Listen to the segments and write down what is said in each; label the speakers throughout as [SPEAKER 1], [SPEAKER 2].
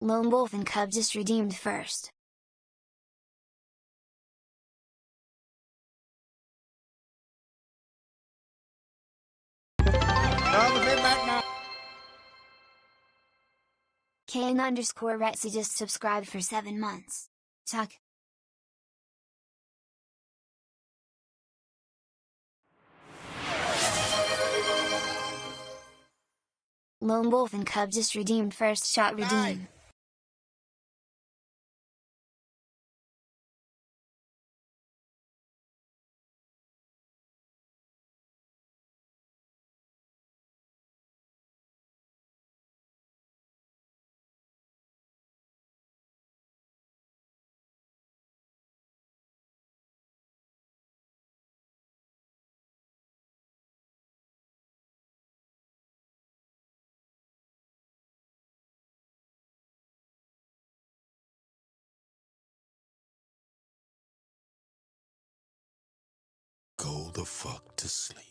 [SPEAKER 1] Lone Wolf and Cub just redeemed first. KN_Retsy just subscribed for 7 months. Tuck. Lone Wolf and Cub just redeemed first shot redeem.
[SPEAKER 2] Go the fuck to sleep.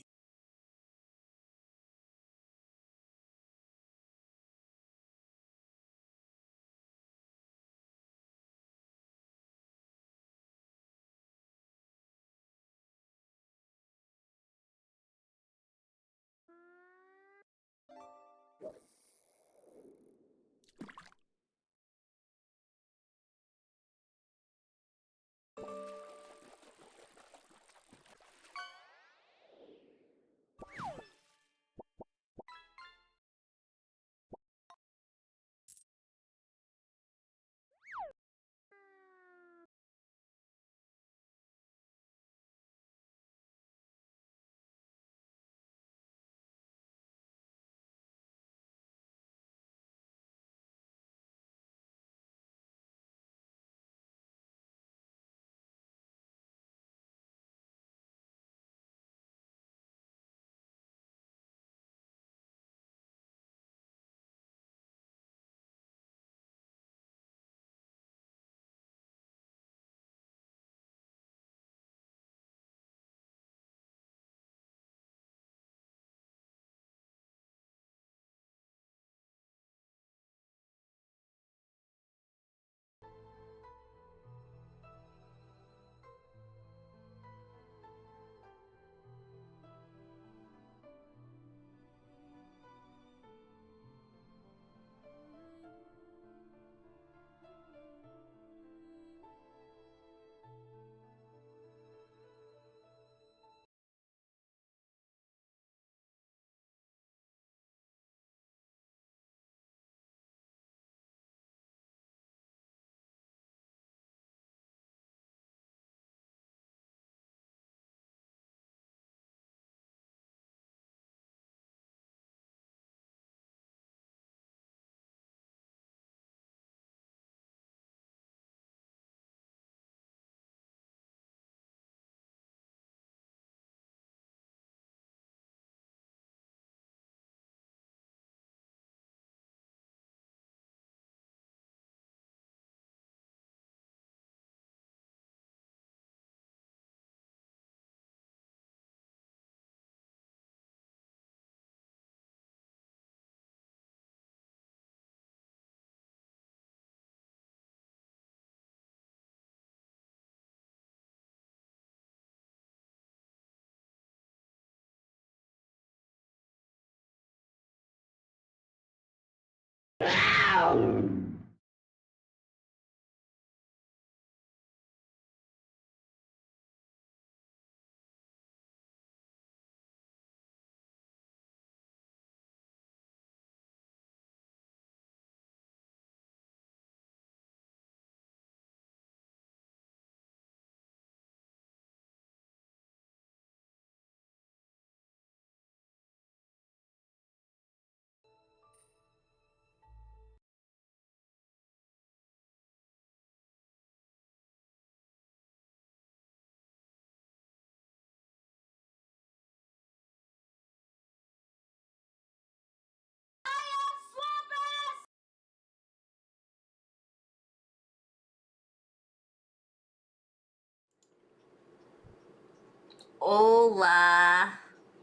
[SPEAKER 3] Hola.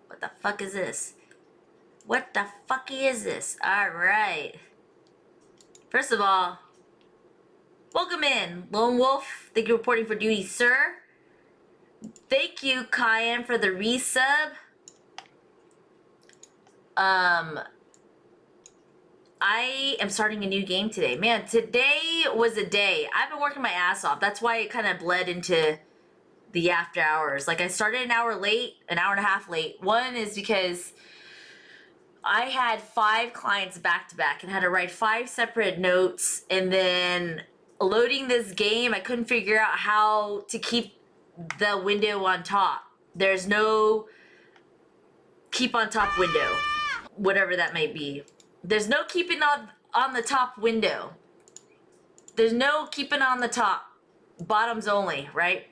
[SPEAKER 3] What the fuck is this? What the fucky is this? Alright. First of all, welcome in, Lone Wolf. Thank you for reporting for duty, sir. Thank you, Cayenne, for the resub. I am starting a new game today. Man, today was a day. I've been working my ass off. That's why it kind of bled into the after hours. Like, I started an hour late, an hour and a half late. One is because I had 5 clients back to back and had to write 5 separate notes, and then loading this game, I couldn't figure out how to keep the window on top. There's no keep on top window, whatever that may be. There's no keeping on the top window. There's no keeping on the top. Bottoms only, right?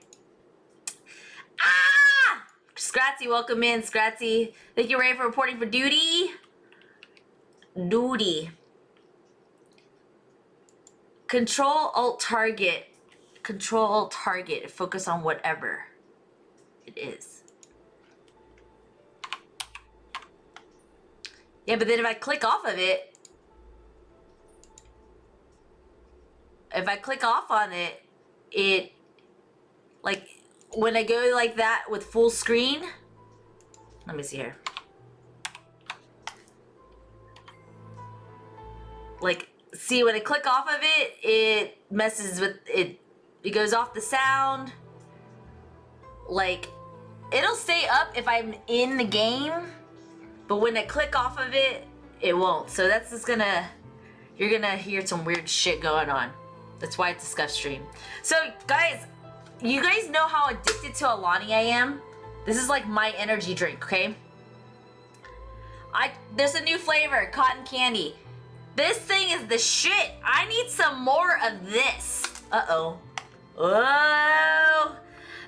[SPEAKER 3] Ah! Scratzy, welcome in, Scratzy. Thank you, Ray, for reporting for duty. Duty. Control Alt Target. Control Alt Target. Focus on whatever it is. Yeah, but then if I click off of it, it, like, when I go like that with full screen, let me see here. Like, see, when I click off of it, it messes with it. It goes off the sound. Like, it'll stay up if I'm in the game, but when I click off of it, it won't. So that's just gonna, you're gonna hear some weird shit going on. That's why it's a SCUFF stream. So guys, you guys know how addicted to Alani I am? This is like my energy drink, okay? There's a new flavor, cotton candy. This thing is the shit. I need some more of this. Uh-oh. Oh,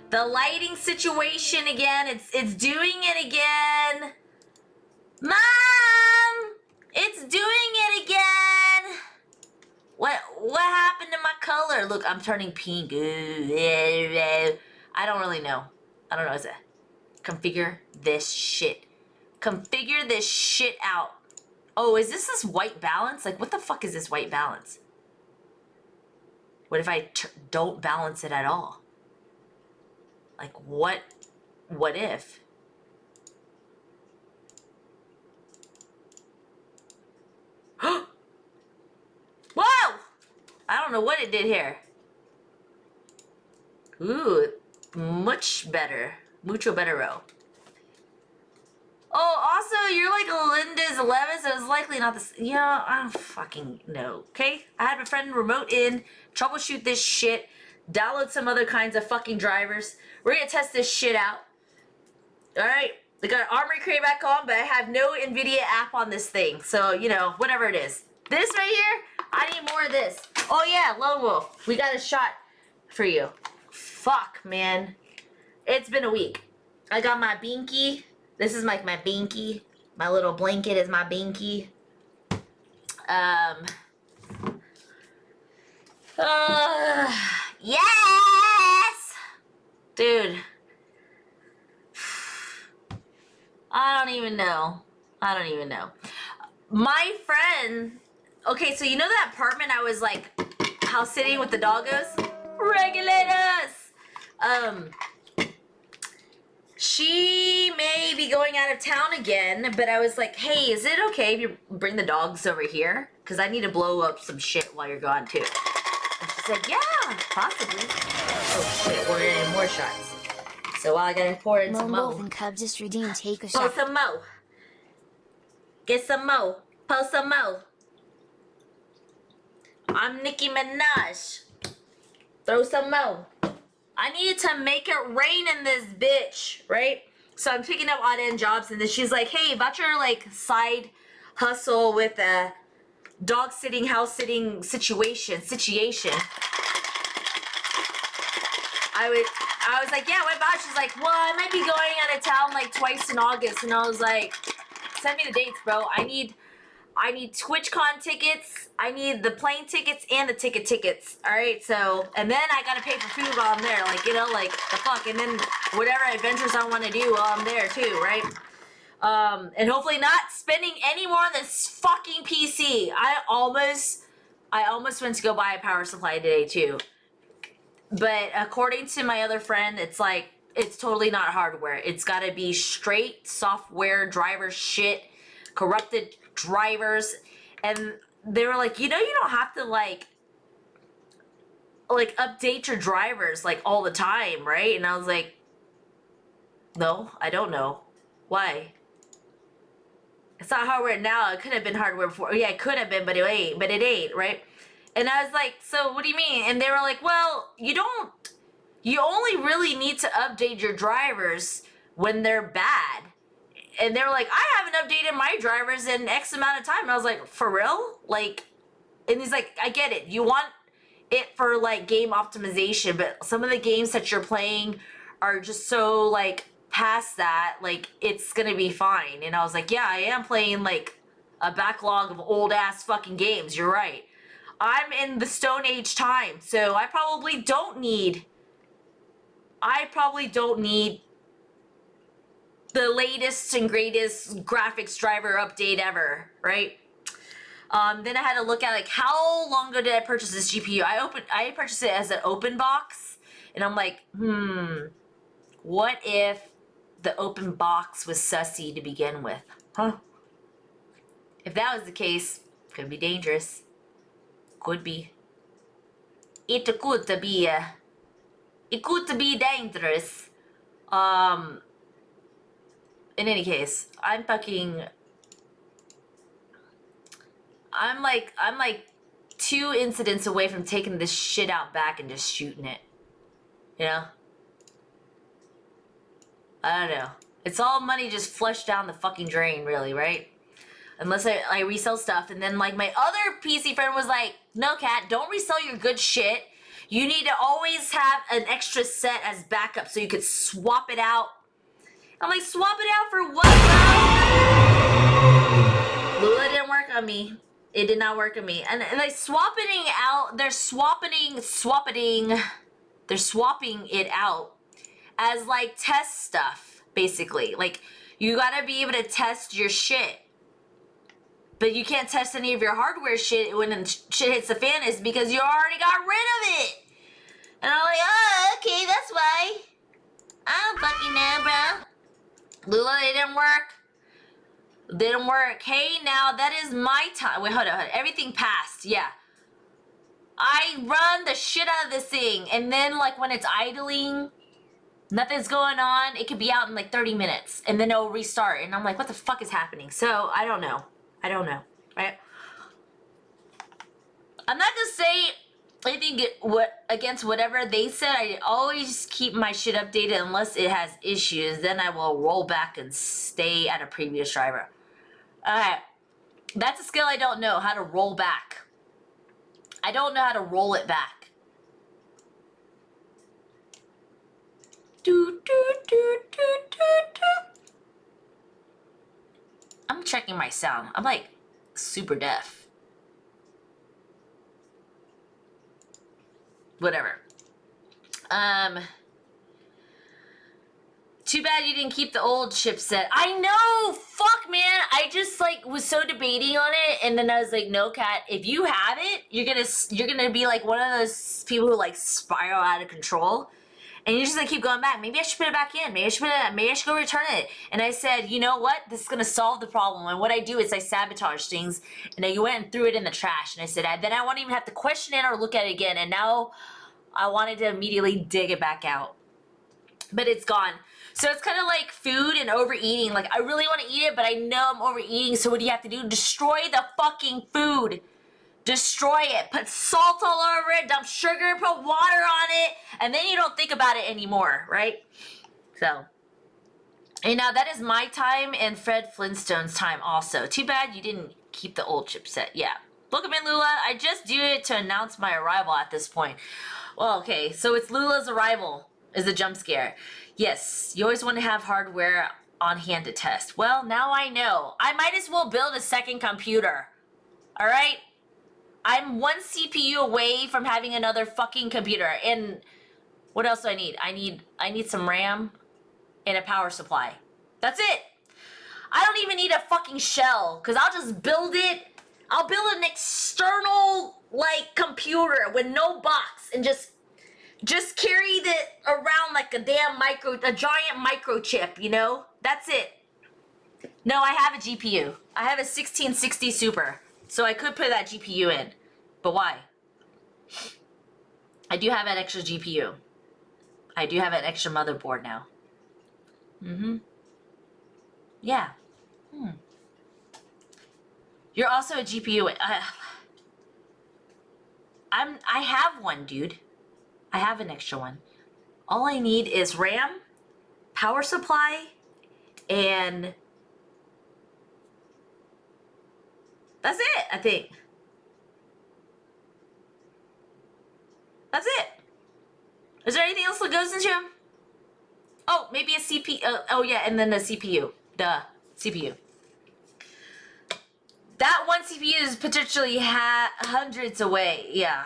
[SPEAKER 3] the lighting situation again. It's doing it again. Mom! It's doing it again! What happened to my color? Look, I'm turning pink. I don't really know. I don't know. Is it? Configure this shit. Configure this shit out. Oh, is this white balance? Like, what the fuck is this white balance? What if I don't balance it at all? Like, what if? Whoa! I don't know what it did here. Ooh, much better. Mucho bettero. Oh, also, you're like Linda's 11, so it's likely not this. Yeah, I don't fucking know. Okay? I had a friend remote in, troubleshoot this shit, download some other kinds of fucking drivers. We're gonna test this shit out. Alright? They got Armory Crate back on, but I have no NVIDIA app on this thing. So, you know, whatever it is. This right here, I need more of this. Oh yeah, Lone Wolf. We got a shot for you. Fuck, man. It's been a week. I got my binky. This is like my binky. My little blanket is my binky. Yes! Dude. I don't even know. My friend, okay, so you know that apartment I was like house sitting with the doggos? Regulate us! She may be going out of town again, but I was like, hey, is it okay if you bring the dogs over here? Because I need to blow up some shit while you're gone too. And she's like, yeah, possibly. Oh shit, we're getting more shots. So while I gotta pour in some
[SPEAKER 1] Lone
[SPEAKER 3] mo.
[SPEAKER 1] Wolf and Cub just redeemed take a
[SPEAKER 3] Pour
[SPEAKER 1] shot.
[SPEAKER 3] some mo. Get some mo. Post some mo. I'm Nicki Minaj. Throw some mo. I needed to make it rain in this bitch, right? So I'm picking up odd end jobs, and then she's like, hey, about your like side hustle with a dog sitting, house sitting situation. I was like, yeah, what about? She's like, well, I might be going out of town like twice in August. And I was like, send me the dates, bro. I need TwitchCon tickets. I need the plane tickets and the tickets. All right. So, and then I got to pay for food while I'm there. Like, you know, like the fuck. And then whatever adventures I want to do while I'm there too. Right. And hopefully not spending any more on this fucking PC. I almost I almost went to go buy a power supply today too. But according to my other friend, it's like, it's totally not hardware. It's got to be straight software driver shit, corrupted drivers. And they were like, you know, you don't have to like update your drivers like all the time, right? And I was like, no, I don't know. Why? It's not hardware now. It could have been hardware before. Yeah, it could have been, but it ain't. But it ain't, right? And I was like, so what do you mean? And they were like, well, you only really need to update your drivers when they're bad. And they were like, I haven't updated my drivers in X amount of time. And I was like, for real? Like, and he's like, I get it. You want it for like game optimization, but some of the games that you're playing are just so like past that, like it's gonna be fine. And I was like, yeah, I am playing like a backlog of old ass fucking games. You're right. I'm in the Stone Age time, so I probably don't need the latest and greatest graphics driver update ever, right? Then I had to look at like how long ago did I purchase this GPU? I purchased it as an open box, and I'm like, what if the open box was sussy to begin with? Huh? If that was the case, could be dangerous. Could be. It could be. It could be dangerous. In any case, I'm like 2 incidents away from taking this shit out back and just shooting it. You know? I don't know. It's all money just flushed down the fucking drain, really, right? Unless I resell stuff. And then like my other PC friend was like, no, Kat, don't resell your good shit. You need to always have an extra set as backup so you could swap it out. I'm like, swap it out for what, bro? Lula didn't work on me. It did not work on me. And like swapping out, they're swapping it out as like test stuff, basically. Like you gotta be able to test your shit. But you can't test any of your hardware shit when shit hits the fan is because you already got rid of it. And I'm like, oh, okay, that's why. I don't fucking know, bro. Lula, it didn't work. Didn't work. Hey, now that is my time. Wait, hold on. Everything passed. Yeah. I run the shit out of this thing. And then, like, when it's idling, nothing's going on. It could be out in, like, 30 minutes. And then it'll restart. And I'm like, what the fuck is happening? So, I don't know. Right? I'm not gonna say anything against whatever they said. I always keep my shit updated unless it has issues. Then I will roll back and stay at a previous driver. Alright. That's a skill I don't know, how to roll back. I don't know how to roll it back. I'm checking my sound. I'm like super deaf. Whatever. Too bad you didn't keep the old chipset. I know! Fuck, man! I just, like, was so debating on it, and then I was like, no, Kat, if you have it, you're gonna be, like, one of those people who, like, spiral out of control. And you're just gonna keep going back. Maybe I should put it back in. Maybe I should go return it. And I said, you know what? This is gonna solve the problem. And what I do is I sabotage things. And then you went and threw it in the trash. And I said, then I won't even have to question it or look at it again. And now I wanted to immediately dig it back out. But it's gone. So it's kind of like food and overeating. Like, I really want to eat it, but I know I'm overeating. So what do you have to do? Destroy the fucking food. Destroy it. Put salt all over it. Dump sugar. Put water on it. And then you don't think about it anymore, right? So. And now that is my time and Fred Flintstone's time also. Too bad you didn't keep the old chipset. Yeah. Welcome in, Lula. I just do it to announce my arrival at this point. Well, okay. So it's Lula's arrival is the jump scare. Yes. You always want to have hardware on hand to test. Well, now I know. I might as well build a second computer. All right? I'm one CPU away from having another fucking computer. And what else do I need? I need some RAM and a power supply. That's it. I don't even need a fucking shell, because I'll just build it I'll build an external, like, computer with no box and just carry it around like a giant microchip, you know? That's it. No, I have a GPU. I have a 1660 Super, so I could put that GPU in. But why? I do have an extra GPU. I do have an extra motherboard now. Yeah. You're also a GPU. I have one, dude. I have an extra one. All I need is RAM, power supply, and that's it, I think. That's it. Is there anything else that goes into him? Oh, maybe a CPU. Oh, yeah, and then the CPU. Duh. CPU. That one CPU is potentially hundreds away. Yeah.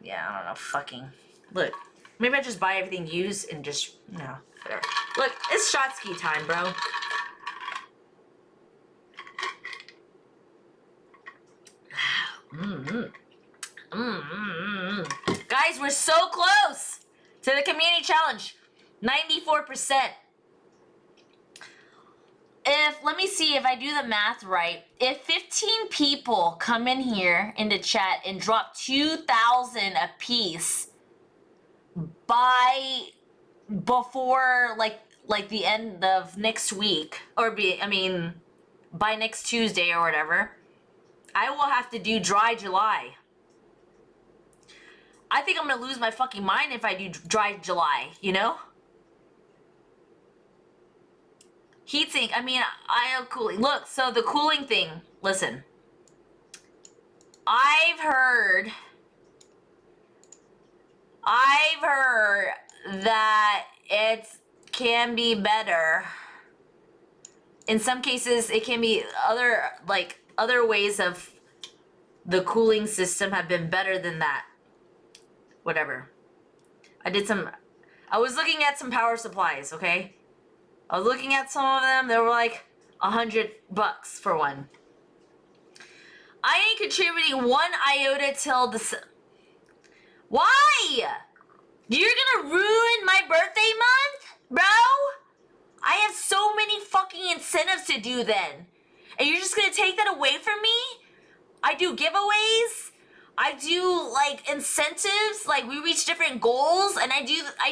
[SPEAKER 3] Yeah, I don't know. Fucking. Look. Maybe I just buy everything used and just, no, whatever. Look, it's shot ski time, bro. Guys, we're so close to the community challenge. 94%. Let me see if I do the math right. If 15 people come in here in the chat and drop 2,000 a piece before like the end of next week, or by next Tuesday or whatever, I will have to do dry July. I think I'm gonna lose my fucking mind if I do dry July, you know? Heatsink, IO cooling. Look, so the cooling thing, listen. I've heard that it can be better. In some cases, it can be other ways of the cooling system have been better than that. Whatever. I was looking at some power supplies, okay? I was looking at some of them. They were like $100 for one. I ain't contributing one iota till Why? You're gonna ruin my birthday month, bro? I have so many fucking incentives to do then. And you're just gonna take that away from me? I do giveaways. I do like incentives. Like we reach different goals, and I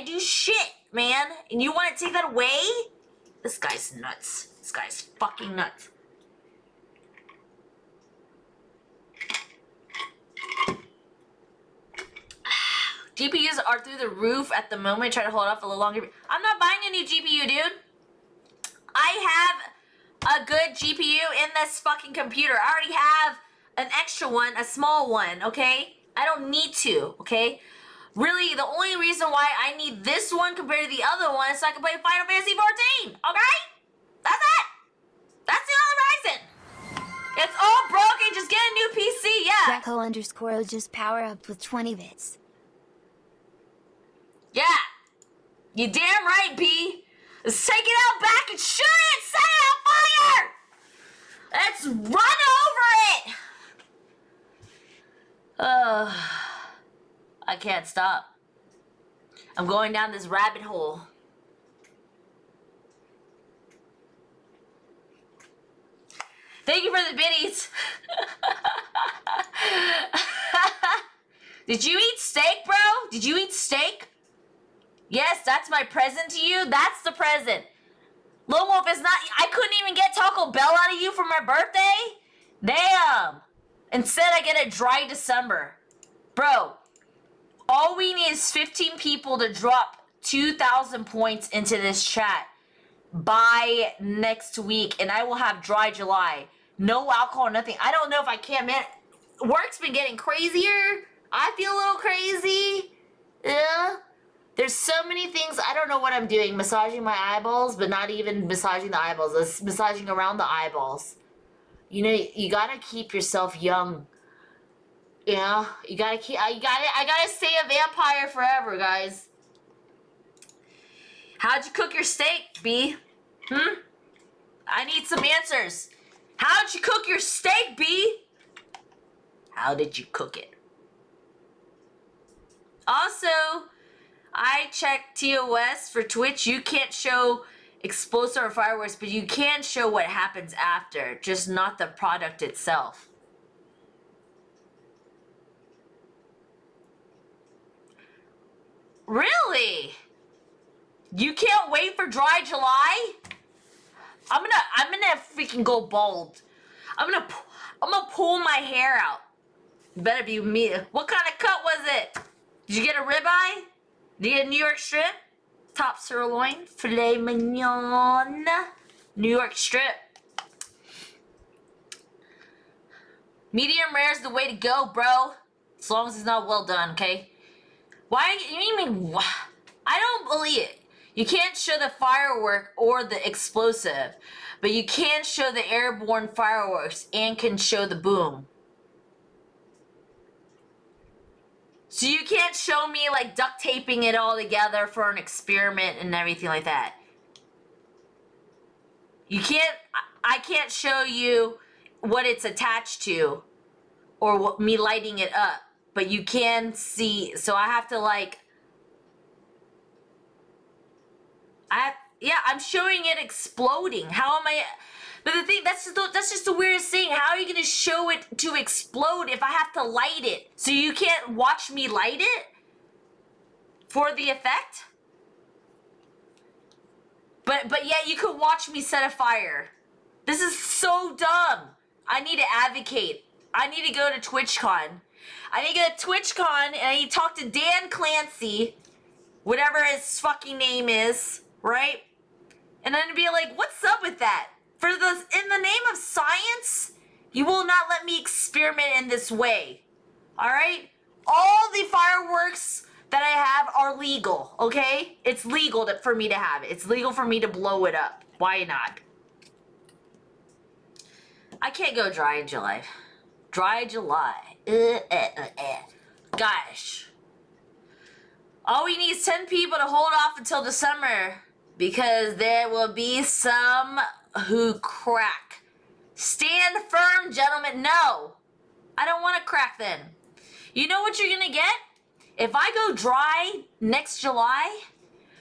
[SPEAKER 3] do shit, man. And you want to take that away? This guy's nuts. This guy's fucking nuts. GPUs are through the roof at the moment. Try to hold off a little longer. I'm not buying a new GPU, dude. I have a good GPU in this fucking computer. I already have an extra one, a small one, okay? I don't need to, okay? Really, the only reason why I need this one compared to the other one is so I can play Final Fantasy 14, okay? That's it. That's the only reason. It's all broken. Just get a new PC, yeah.
[SPEAKER 1] Greco_O just power up with 20 bits.
[SPEAKER 3] Yeah. You damn right, B. Let's take it out back and shoot it. Set it on fire. Let's run over it. I can't stop. I'm going down this rabbit hole. Thank you for the biddies. Did you eat steak, bro? Did you eat steak? Yes, that's my present to you. That's the present. Lone Wolf is not... I couldn't even get Taco Bell out of you for my birthday? Damn. Instead, I get a dry December. Bro, all we need is 15 people to drop 2,000 points into this chat by next week, and I will have dry July. No alcohol, nothing. I don't know if I can, man. Work's been getting crazier. I feel a little crazy. Yeah. There's so many things. I don't know what I'm doing. Massaging my eyeballs, but not even massaging the eyeballs. It's massaging around the eyeballs. You know, you gotta keep yourself young. You know, I gotta stay a vampire forever, guys. How'd you cook your steak, B? I need some answers. How'd you cook your steak, B? How did you cook it? Also, I checked TOS for Twitch. You can't show explosive or fireworks, but you can show what happens after, just not the product itself. Really? You can't wait for dry July? I'm gonna freaking go bald. I'm gonna pull my hair out. Better be me. What kind of cut was it? Did you get a ribeye? Did you get a New York strip? Top sirloin, filet mignon, New York strip. Medium rare is the way to go, bro. As long as it's not well done, okay? Why? You mean? I don't believe it. You can't show the firework or the explosive, but you can show the airborne fireworks and can show the boom. So you can't show me like duct taping it all together for an experiment and everything like that. You can't, I can't show you what it's attached to or what, me lighting it up, but you can see, so I have to like, I'm showing it exploding. How am I? But the thing, that's just the weirdest thing. How are you gonna show it to explode if I have to light it? So you can't watch me light it for the effect? But yet you could watch me set a fire. This is so dumb. I need to advocate. I need to go to TwitchCon. I need to go to TwitchCon and I need to talk to Dan Clancy, whatever his fucking name is, right? And then be like, what's up with that? For those, in the name of science, you will not let me experiment in this way. All right? All the fireworks that I have are legal, okay? It's legal for me to have it. It's legal for me to blow it up. Why not? I can't go dry in July. Dry July. Gosh. All we need is 10 people to hold off until December because there will be some who crack. Stand firm, gentlemen. No, I don't want to crack then. You know what you're going to get? If I go dry next July,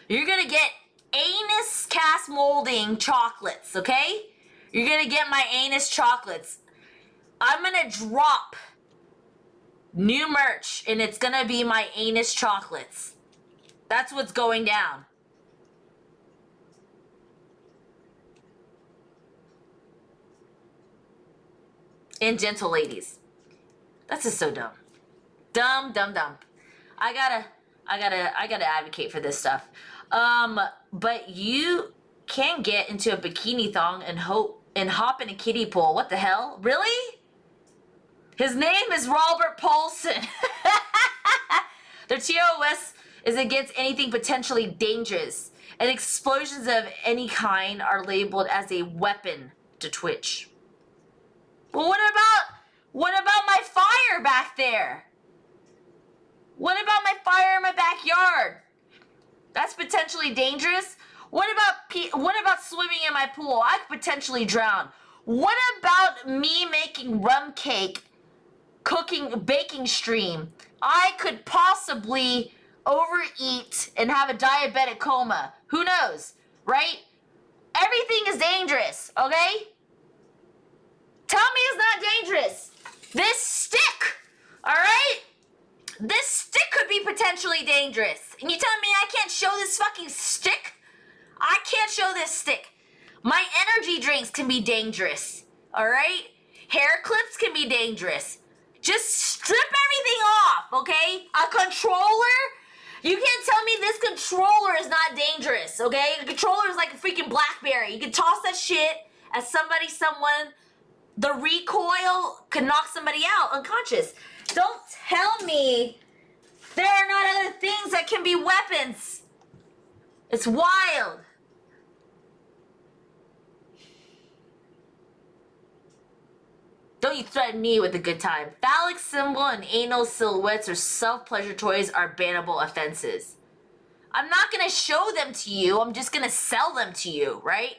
[SPEAKER 3] you're going to get anus cast molding chocolates, okay? You're going to get my anus chocolates. I'm going to drop new merch, and it's going to be my anus chocolates. That's what's going down. And gentle ladies. That's just so dumb. Dumb. I gotta advocate for this stuff. But you can get into a bikini thong and hop in a kiddie pool. What the hell? Really? His name is Robert Paulson. Their TOS is against anything potentially dangerous, and explosions of any kind are labeled as a weapon to Twitch. Well, what about my fire back there? What about my fire in my backyard? That's potentially dangerous. What about swimming in my pool? I could potentially drown. What about me making rum cake, baking stream? I could possibly overeat and have a diabetic coma. Who knows, right? Everything is dangerous, okay? Tell me it's not dangerous. This stick, all right? This stick could be potentially dangerous. And you telling me I can't show this fucking stick? I can't show this stick. My energy drinks can be dangerous, all right? Hair clips can be dangerous. Just strip everything off, okay? A controller? You can't tell me this controller is not dangerous, okay? The controller is like a freaking BlackBerry. You can toss that shit at someone. The recoil could knock somebody out unconscious. Don't tell me there are not other things that can be weapons. It's wild. Don't you threaten me with a good time. Phallic symbol and anal silhouettes or self-pleasure toys are bannable offenses. I'm not going to show them to you. I'm just going to sell them to you, right?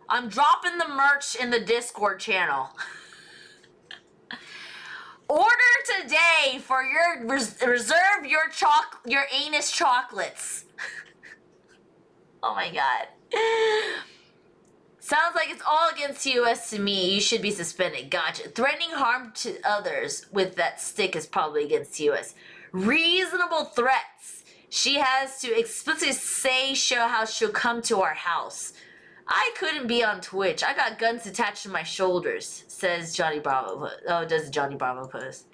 [SPEAKER 3] I'm dropping the merch in the Discord channel. Order today for your reserve your anus chocolates. Oh my god. Sounds like it's all against US to me. You should be suspended. Gotcha. Threatening harm to others with that stick is probably against US. Reasonable threats. She has to explicitly show how she'll come to our house. I couldn't be on Twitch. I got guns attached to my shoulders, says Johnny Bravo. Oh, does Johnny Bravo post?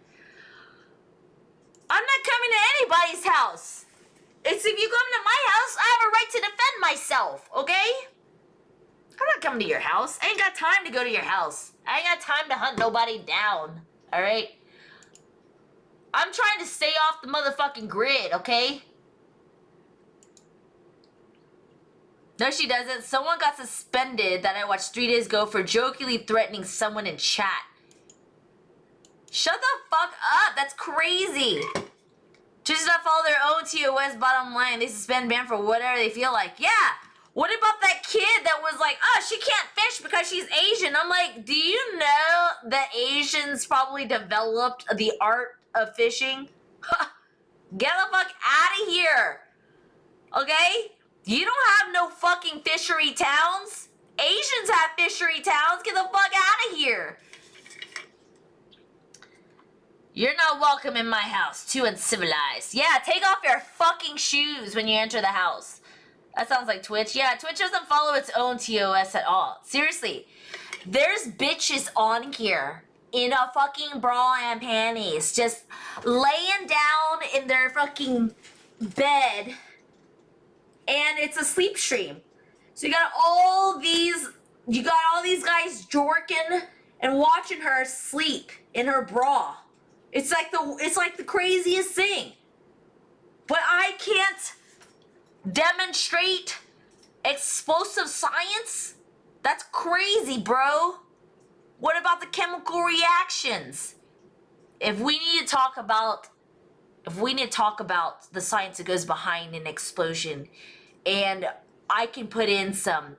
[SPEAKER 3] I'm not coming to anybody's house. It's if you come to my house, I have a right to defend myself, okay? I'm not coming to your house. I ain't got time to go to your house. I ain't got time to hunt nobody down, alright? I'm trying to stay off the motherfucking grid, okay? No, she doesn't. Someone got suspended that I watched 3 days ago for jokingly threatening someone in chat. Shut the fuck up. That's crazy. Just not follow their own TOS bottom line. They suspend ban for whatever they feel like. Yeah. What about that kid that was like, oh, she can't fish because she's Asian? I'm like, do you know that Asians probably developed the art of fishing? Get the fuck out of here. Okay? You don't have no fucking fishery towns. Asians have fishery towns. Get the fuck out of here. You're not welcome in my house. Too uncivilized. Yeah, take off your fucking shoes when you enter the house. That sounds like Twitch. Yeah, Twitch doesn't follow its own TOS at all. Seriously. There's bitches on here in a fucking bra and panties just laying down in their fucking bed. And it's a sleep stream. So you got all these guys jorking and watching her sleep in her bra. It's like the craziest thing. But I can't demonstrate explosive science? That's crazy, bro. What about the chemical reactions? If we need to talk about the science that goes behind an explosion, and I can put in some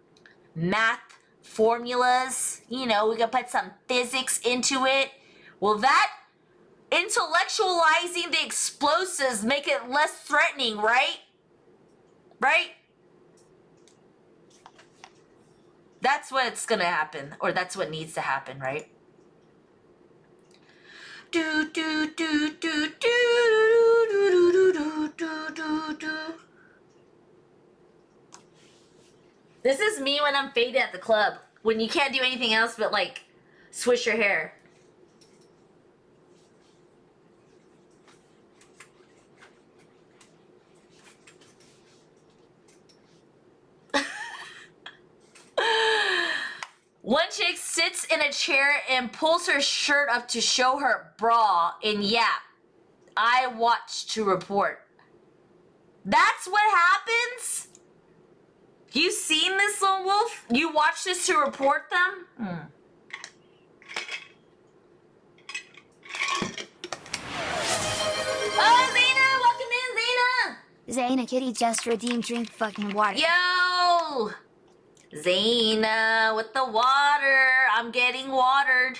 [SPEAKER 3] math formulas, we can put some physics into it. Will that intellectualizing the explosives make it less threatening, right? Right? That's what's gonna happen, or that's what needs to happen, right? Do do do do do do do do do do. This is me when I'm faded at the club, when you can't do anything else but like swish your hair. One chick sits in a chair and pulls her shirt up to show her bra and yap. I watch to report. That's what happens? You seen this, Lone Wolf? You watch this to report them? Oh, Zena! Welcome in, Zena!
[SPEAKER 1] Zayna Kitty just redeemed drink fucking water.
[SPEAKER 3] Yo! Zayna with the water. I'm getting watered.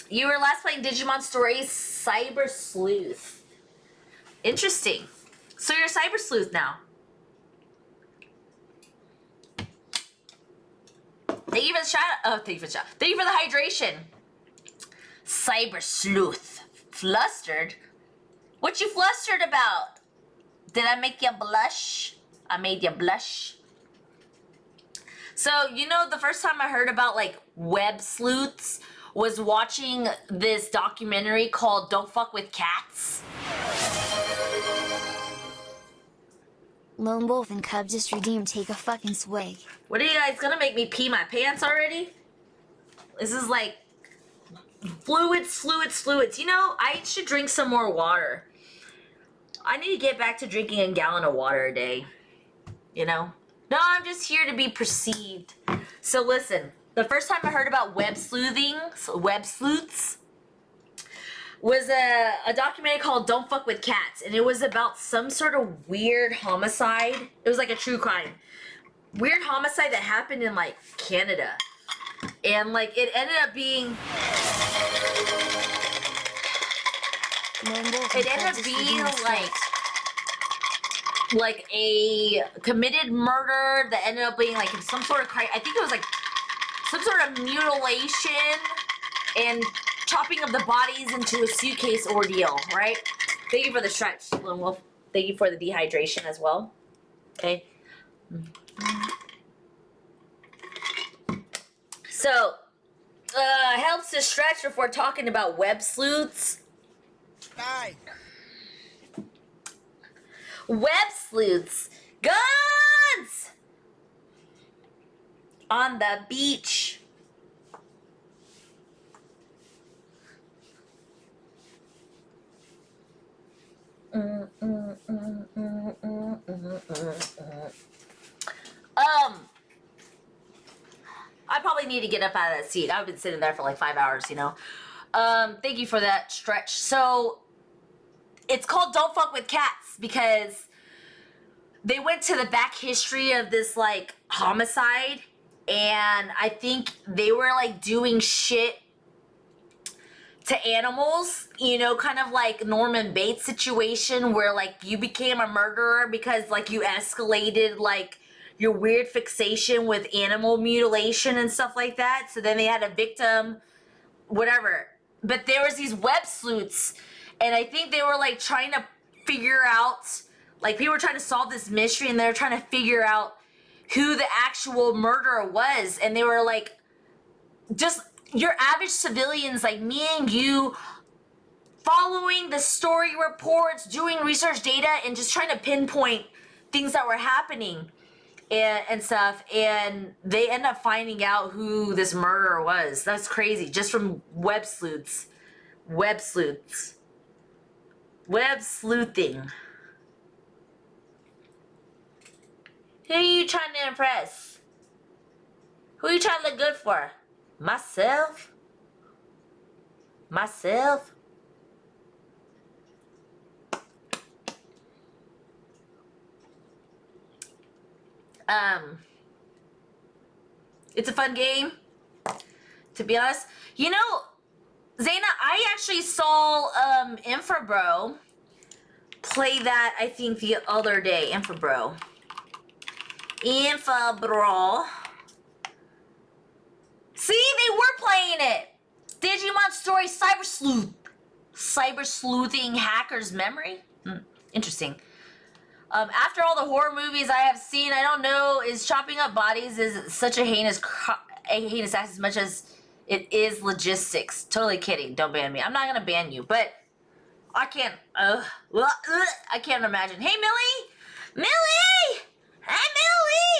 [SPEAKER 3] You were last playing Digimon Stories Cyber Sleuth. Interesting. So you're a Cyber Sleuth now. Thank you for the shout out. Oh, thank you for the shout out. Thank you for the hydration. Cyber Sleuth. Flustered? What you flustered about? Did I make you blush? I made you blush. So, the first time I heard about, web sleuths was watching this documentary called Don't Fuck with Cats.
[SPEAKER 1] Lone Wolf and Cub just redeemed take a fucking swig.
[SPEAKER 3] What are you guys gonna make me pee my pants already? This is like fluids. I should drink some more water. I need to get back to drinking a gallon of water a day. No, I'm just here to be perceived. So listen, the first time I heard about web sleuths, was a documentary called Don't Fuck with Cats. And it was about some sort of weird homicide. It was like a true crime. weird homicide that happened in like Canada. And like it ended up being like a committed murder that ended up being like some sort of crime. I think it was like some sort of mutilation and chopping of the bodies into a suitcase ordeal, right? Thank you for the stretch, Lone Wolf. Thank you for the dehydration as well. Okay. So, helps to stretch if we're talking about web sleuths.
[SPEAKER 4] Hi.
[SPEAKER 3] Web sleuths. Guns! On the beach. I probably need to get up out of that seat. I've been sitting there for like 5 hours, you know. Thank you for that stretch. So it's called Don't Fuck with Cats because they went to the back history of this like homicide, and I think they were like doing shit to animals, you know, kind of like Norman Bates situation where like you became a murderer because like you escalated like your weird fixation with animal mutilation and stuff like that. So then they had a victim, whatever. But there was these web sleuths, and I think they were like trying to figure out, like people were trying to solve this mystery, and they were trying to figure out who the actual murderer was. And they were like, just your average civilians like me and you, following the story reports, doing research data, and just trying to pinpoint things that were happening and stuff. And they end up finding out who this murderer was. That's crazy. Just from web sleuths. Web sleuths. Web sleuthing. Who are you trying to impress? Who are you trying to look good for? Myself? Myself? It's a fun game, to be honest. You know, Zaina, I actually saw Infrabro play that, I think, the other day. Infrabro. See, they were playing it. Digimon Story Cyber Sleuth. Cyber sleuthing hacker's memory? Interesting. After all the horror movies I have seen, I don't know, is chopping up bodies is such a heinous act as much as it is logistics. Totally kidding. Don't ban me. I'm not gonna ban you, but I can't. I can't imagine. Hey, Millie, Millie, hey,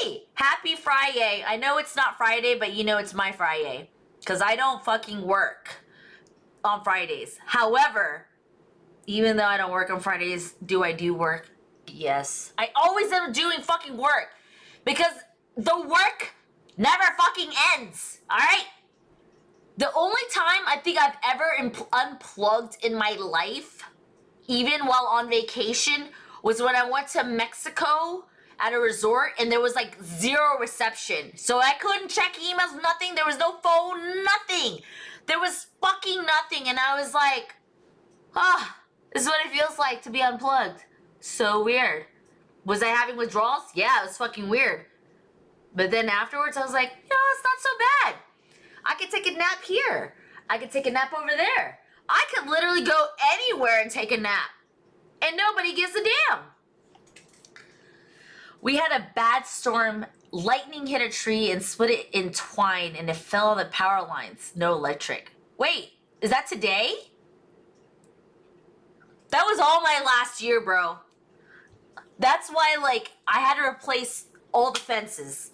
[SPEAKER 3] Millie. Happy Friday. I know it's not Friday, but you know it's my Friday because I don't fucking work on Fridays. However, even though I don't work on Fridays, I do work? Yes. I always end up doing fucking work because the work never fucking ends. All right? The only time I think I've ever unplugged in my life, even while on vacation, was when I went to Mexico at a resort and there was like zero reception. So I couldn't check emails, nothing. There was no phone, nothing. There was fucking nothing. And I was like, this is what it feels like to be unplugged. So weird. Was I having withdrawals? Yeah, it was fucking weird. But then afterwards, I was like, it's not so bad. I could take a nap here. I could take a nap over there. I could literally go anywhere and take a nap. And nobody gives a damn. We had a bad storm. Lightning hit a tree and split it in twine, and it fell on the power lines. No electric. Wait, is that today? That was all my last year, bro. That's why, like, I had to replace all the fences.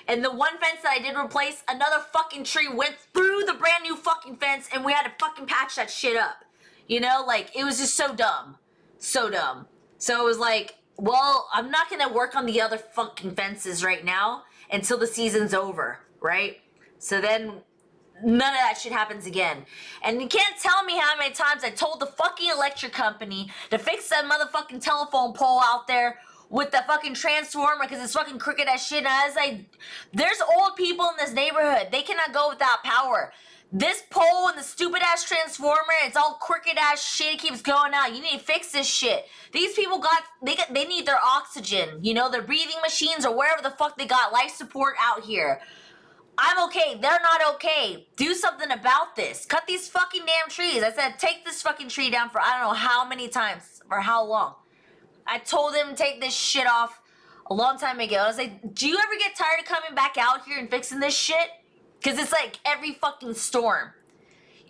[SPEAKER 3] And the one fence that I did replace, another fucking tree went through the brand new fucking fence, and we had to fucking patch that shit up. You know, like, it was just so dumb. So dumb. So it was like, well, I'm not gonna work on the other fucking fences right now until the season's over, right? So then none of that shit happens again. And you can't tell me how many times I told the fucking electric company to fix that motherfucking telephone pole out there with the fucking transformer because it's fucking crooked as shit. And I was like, there's old people in this neighborhood. They cannot go without power. This pole and the stupid ass transformer, it's all crooked ass shit. It keeps going out. You need to fix this shit. These people they need their oxygen, you know, their breathing machines or wherever the fuck they got life support out here. I'm okay. They're not okay. Do something about this. Cut these fucking damn trees. I said, take this fucking tree down for I don't know how many times or how long. I told him to take this shit off a long time ago. I was like, do you ever get tired of coming back out here and fixing this shit? Because it's like every fucking storm.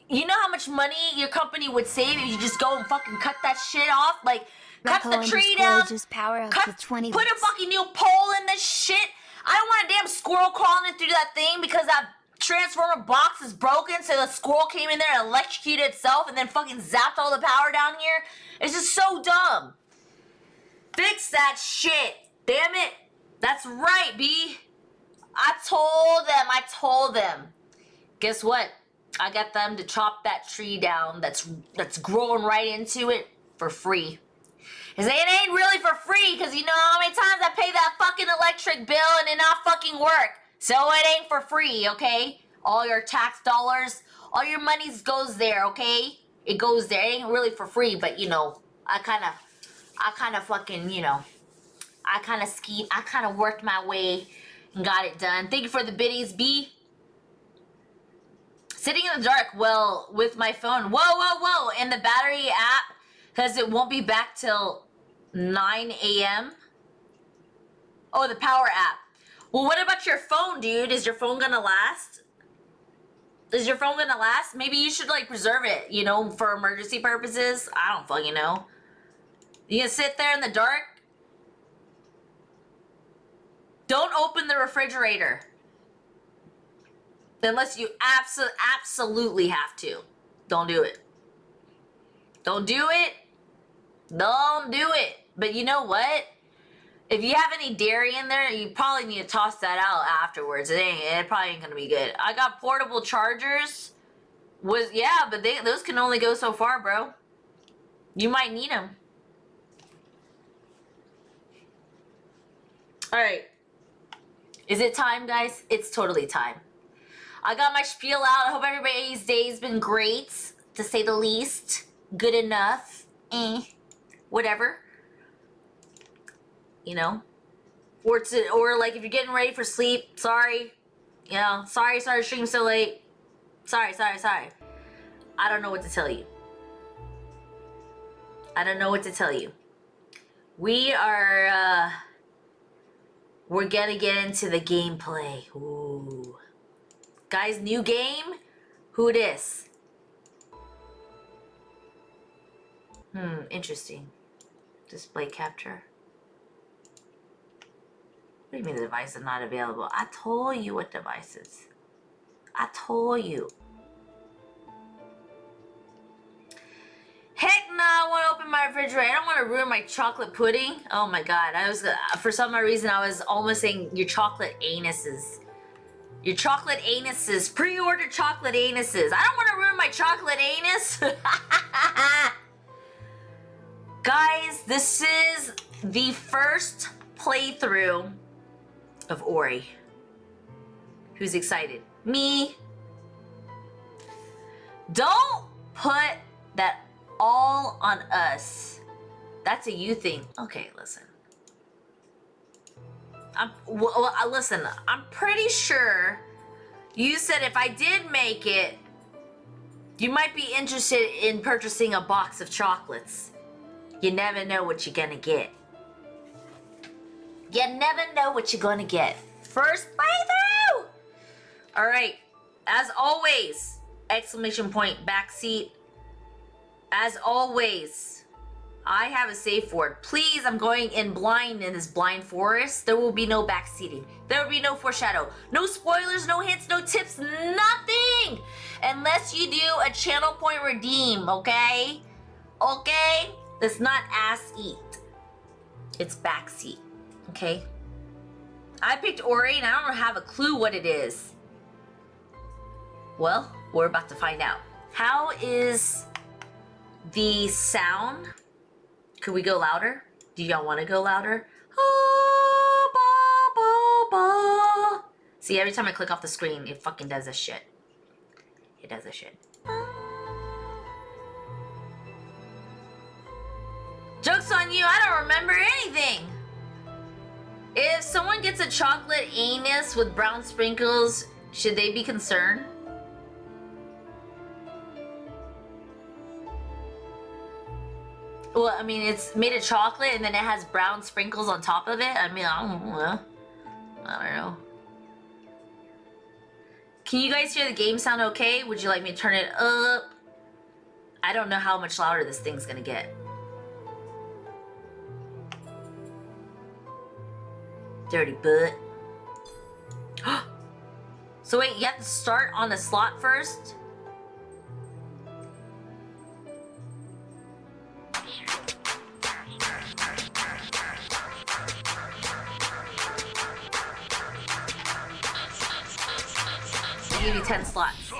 [SPEAKER 3] You know how much money your company would save if you just go and fucking cut that shit off? Like, cut the tree down, put a fucking new pole in this shit. I don't want a damn squirrel crawling through that thing because that transformer box is broken, so the squirrel came in there and electrocuted itself and then fucking zapped all the power down here. It's just so dumb. Fix that shit. Damn it. That's right, B. I told them. Guess what? I got them to chop that tree down that's growing right into it for free. Cause it ain't really for free, cause you know how many times I pay that fucking electric bill and it not fucking work. So it ain't for free, okay? All your tax dollars, all your money goes there, okay? It goes there. It ain't really for free, but you know, I kinda fucking, you know, I kinda worked my way and got it done. Thank you for the biddies, B. Sitting in the dark, well, with my phone. Whoa. And the battery app, because it won't be back till 9 a.m. Oh, the power app. Well, what about your phone, dude? Is your phone gonna last? Is your phone gonna last? Maybe you should, like, preserve it, you know, for emergency purposes. I don't fucking know. You gonna sit there in the dark? Don't open the refrigerator. Unless you absolutely have to. Don't do it. Don't do it. Don't do it. But you know what? If you have any dairy in there, you probably need to toss that out afterwards. It probably ain't gonna be good. I got portable chargers. But those can only go so far, bro. You might need them. All right. Is it time, guys? It's totally time. I got my spiel out. I hope everybody's day's been great, to say the least. Good enough. Whatever. You know? Or like if you're getting ready for sleep, sorry. You know, sorry to stream so late. Sorry. I don't know what to tell you. I don't know what to tell you. We're gonna get into the gameplay. Ooh. Guys, new game? Who dis? Interesting. Display capture. What do you mean the device is not available? I told you what devices. I told you. Heck no, I want to open my refrigerator. I don't want to ruin my chocolate pudding. Oh my god. For some reason, I was almost saying your chocolate anuses. Your chocolate anuses. Pre-order chocolate anuses. I don't want to ruin my chocolate anus. Guys, this is the first playthrough of Ori. Who's excited? Me. Don't put that all on us. That's a you thing. Okay, listen. Listen, I'm pretty sure you said if I did make it, you might be interested in purchasing a box of chocolates. You never know what you're gonna get. You never know what you're gonna get. First playthrough! Alright, as always, exclamation point, backseat. As always, I have a safe word. Please, I'm going in blind in this blind forest. There will be no backseating. There will be no foreshadow. No spoilers, no hints, no tips, nothing! Unless you do a channel point redeem, okay? Okay? It's not ass eat. It's backseat, okay? I picked Ori and I don't have a clue what it is. Well, we're about to find out. How is the sound? Could we go louder? Do y'all want to go louder? See, every time I click off the screen, it fucking does this shit. It does this shit. Joke's on you, I don't remember anything! If someone gets a chocolate anus with brown sprinkles, should they be concerned? Well, I mean, it's made of chocolate and then it has brown sprinkles on top of it. I mean, I don't know. Can you guys hear the game sound okay? Would you like me to turn it up? I don't know how much louder this thing's gonna get. Dirty butt. So wait, you have to start on the slot first? I'll give you 10 slots.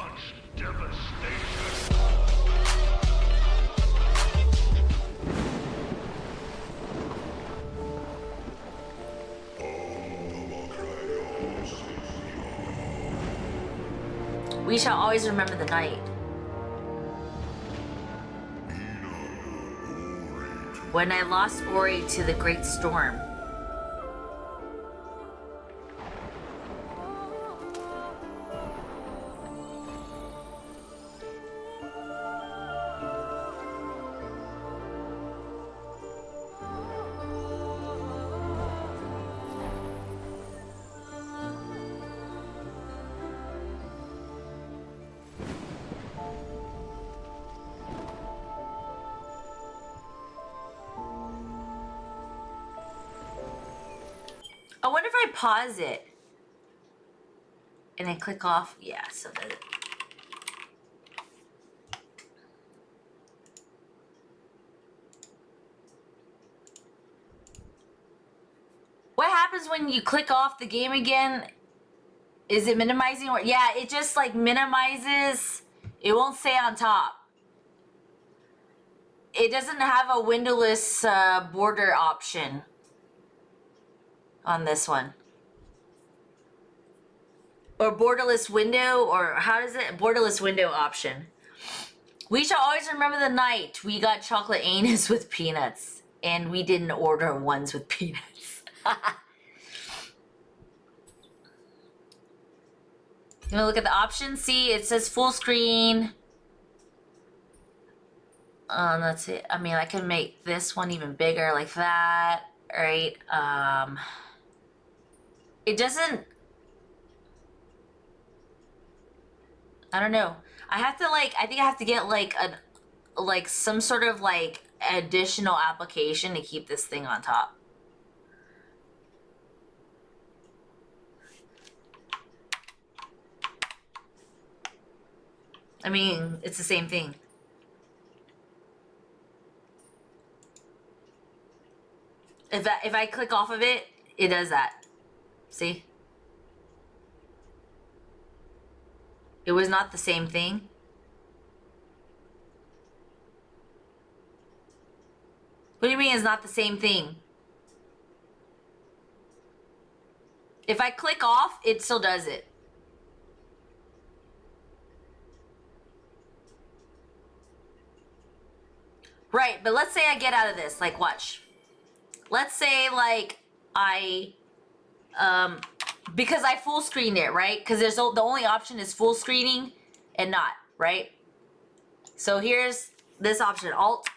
[SPEAKER 3] We shall always remember the night when I lost Ori to the great storm. I wonder if I pause it and then click off. Yeah, so that. What happens when you click off the game again? Is it minimizing or yeah, it just like minimizes. It won't stay on top. It doesn't have a windowless border option on this one. Or borderless window, or how does it? Borderless window option. We shall always remember the night we got chocolate anus with peanuts. And we didn't order ones with peanuts. You wanna look at the options? See, it says full screen. That's it. I mean, I can make this one even bigger like that, right? It doesn't, I don't know. I have to like, I think I have to get like some sort of like additional application to keep this thing on top. I mean, it's the same thing. If I click off of it, it does that. See? It was not the same thing. What do you mean it's not the same thing? If I click off, it still does it. Right, but let's say I get out of this, like watch. Let's say like I because I full screened it, right? Because there's the only option is full screening and not, right? So here's this option, Alt,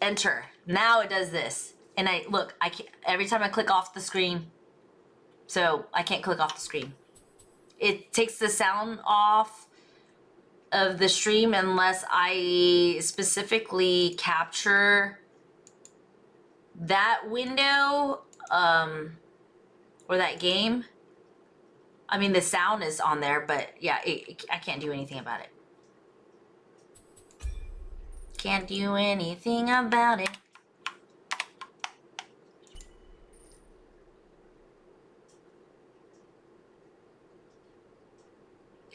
[SPEAKER 3] Enter. Now it does this. And I can't, every time I click off the screen, so I can't click off the screen. It takes the sound off of the stream unless I specifically capture that window or that game. I mean, the sound is on there, but yeah, I can't do anything about it. Can't do anything about it.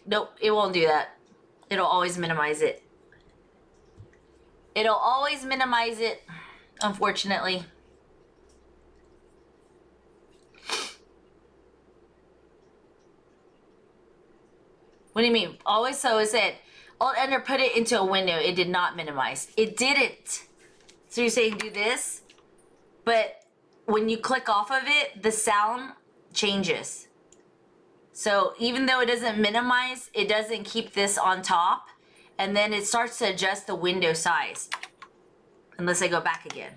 [SPEAKER 3] Nope, it won't do that. It'll always minimize it. It'll always minimize it, unfortunately. What do you mean? Always so is it. Alt Enter put it into a window. It did not minimize. It didn't. So you're saying do this, but when you click off of it, the sound changes. So even though it doesn't minimize, it doesn't keep this on top, and then it starts to adjust the window size. Unless I go back again.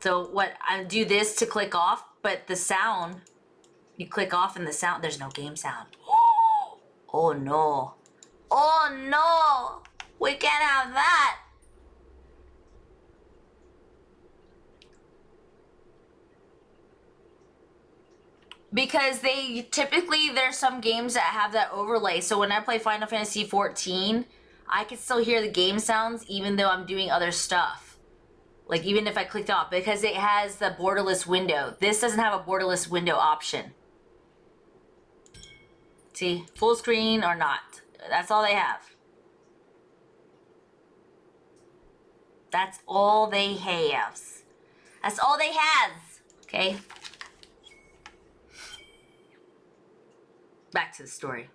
[SPEAKER 3] So what, I do this to click off, but the sound, you click off and the sound, there's no game sound. Oh no. Oh no! We can't have that! Because they typically, there's some games that have that overlay. So when I play Final Fantasy 14, I can still hear the game sounds even though I'm doing other stuff. Like even if I clicked off, because it has the borderless window. This doesn't have a borderless window option. See, full screen or not. That's all they have. That's all they have. That's all they have. Okay. Back to the story.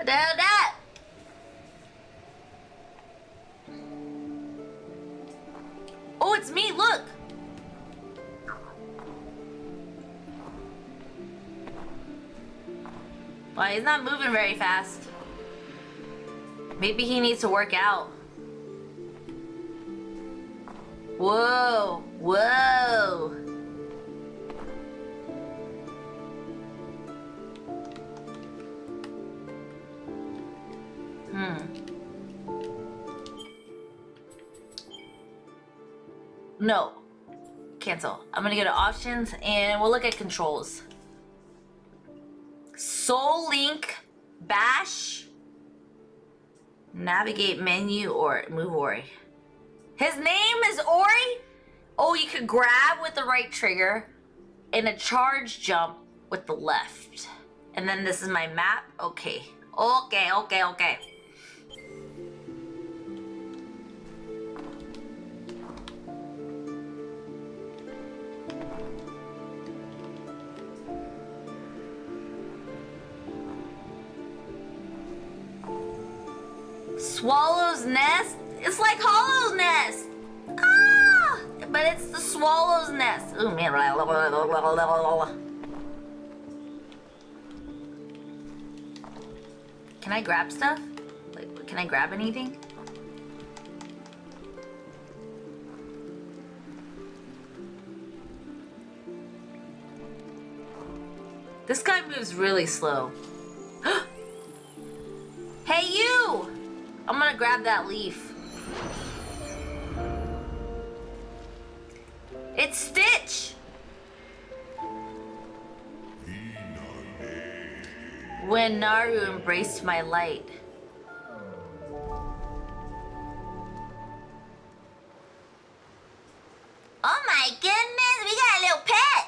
[SPEAKER 3] That. Oh, it's me, look! Well, he's not moving very fast. Maybe he needs to work out. Whoa, whoa. No. Cancel. I'm gonna go to options and we'll look at controls. Soul Link, bash, navigate menu, or move Ori. His name is Ori? Oh, you could grab with the right trigger and a charge jump with the left. And then this is my map. Okay. Okay. Swallow's Nest? It's like Hollow's Nest! Ah! But it's the Swallow's Nest. Ooh, man. Can I grab stuff? Like, can I grab anything? This guy moves really slow. Hey, you! I'm gonna grab that leaf. It's Stitch! When Naru embraced my light. Oh my goodness, we got a little pet!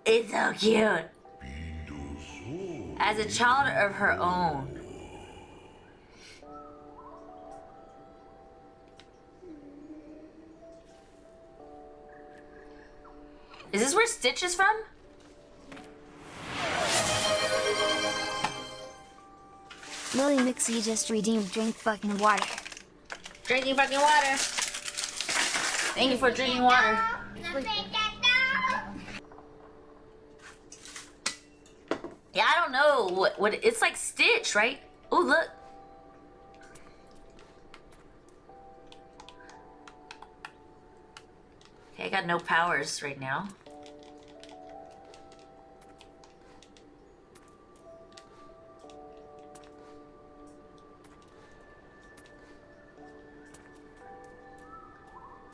[SPEAKER 3] It's so cute. As a child of her own. Is this where Stitch is from?
[SPEAKER 1] Lily Mixie just redeemed drink fucking water.
[SPEAKER 3] Drinking fucking water. Thank you for drinking water. Yeah, I don't know what it's like Stitch, right? Oh, look. Okay, I got no powers right now.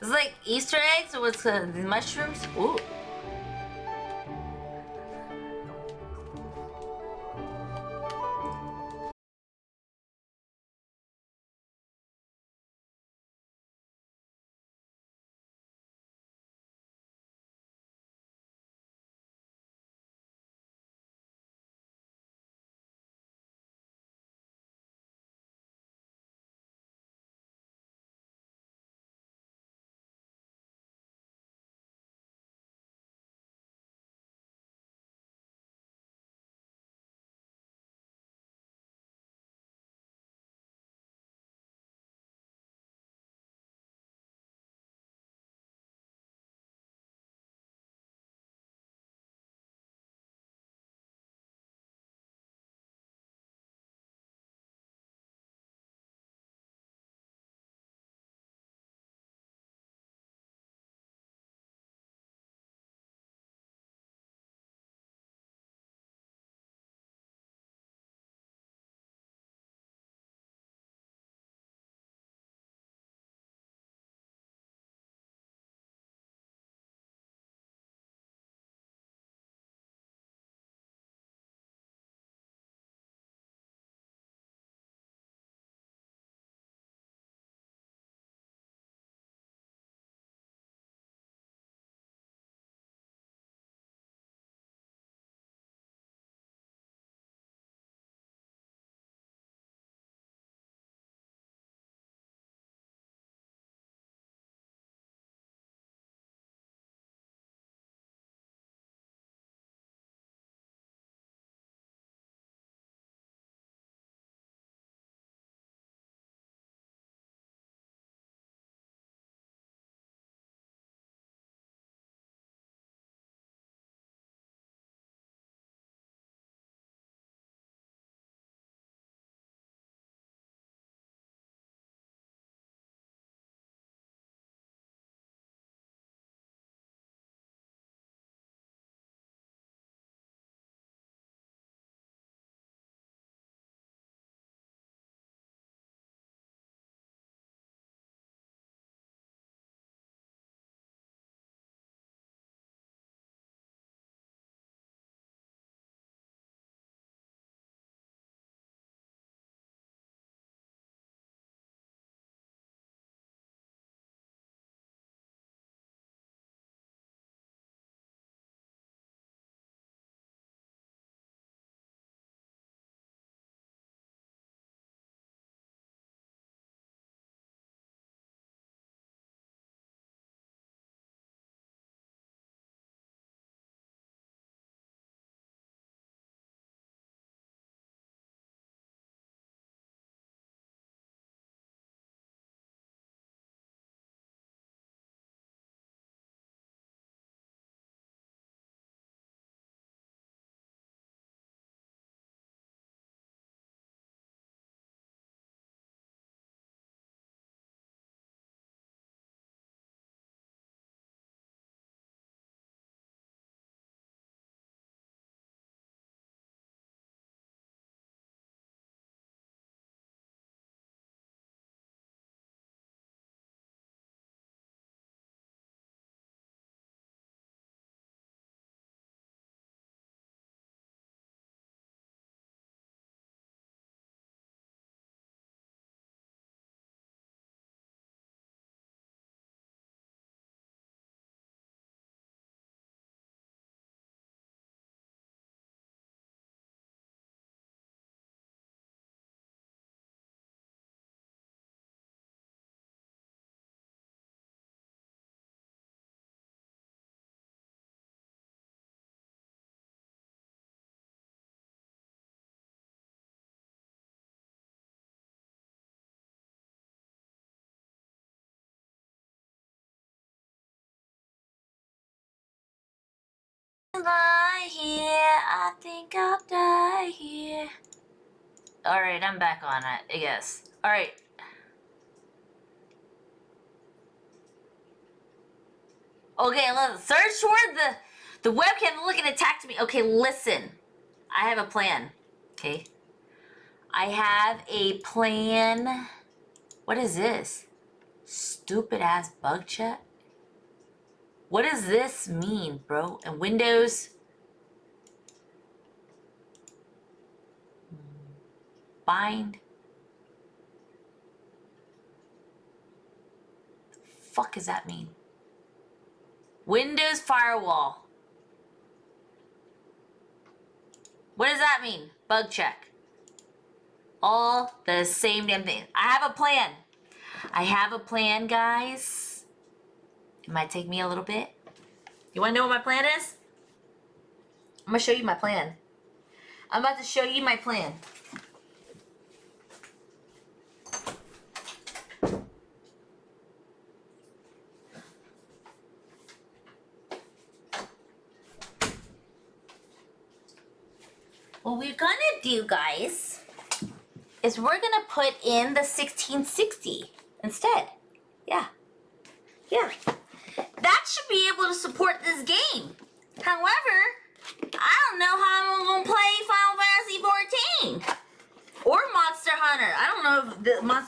[SPEAKER 3] It's like Easter eggs or what's the mushrooms? Ooh. I'll die here. I think I'll die here. Alright, I'm back on it, I guess. Alright. Okay, let's search for the webcam looking attacked me. Okay, listen. I have a plan. Okay. I have a plan. What is this? Stupid ass bug check? What does this mean, bro? And Windows? Bind? Fuck does that mean? Windows firewall. What does that mean? Bug check. All the same damn thing. I have a plan. I have a plan, guys. It might take me a little bit. You want to know what my plan is? I'm going to show you my plan. I'm about to show you my plan. What we're gonna do, guys, is we're gonna put in the 1660 instead. Yeah. Yeah. That should be able to support this game. However, I don't know how I'm gonna play Final Fantasy 14 or Monster Hunter. I don't know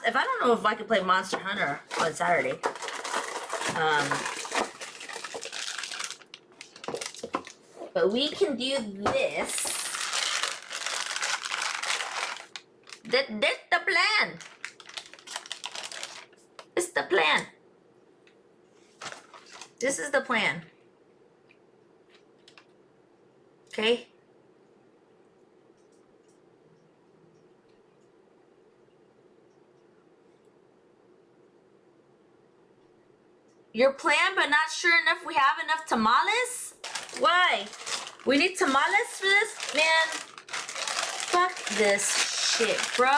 [SPEAKER 3] if I don't know if I can play Monster Hunter on Saturday. But we can do this. That's the plan. It's the plan. This is the plan. Okay? Your plan, but not sure enough we have enough tamales? Why? We need tamales for this? Man, fuck this shit, bro.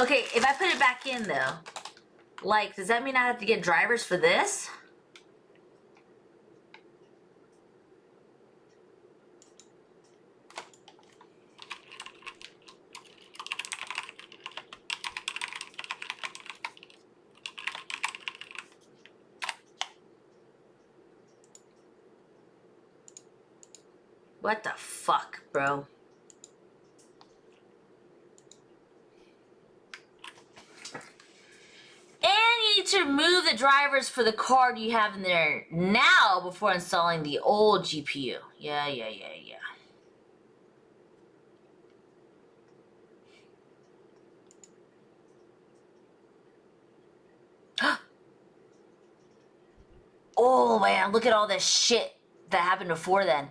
[SPEAKER 3] Okay, if I put it back in though, like, does that mean I have to get drivers for this? What the fuck, bro? To remove the drivers for the card you have in there now before installing the old GPU. Yeah. Oh man, look at all this shit that happened before then.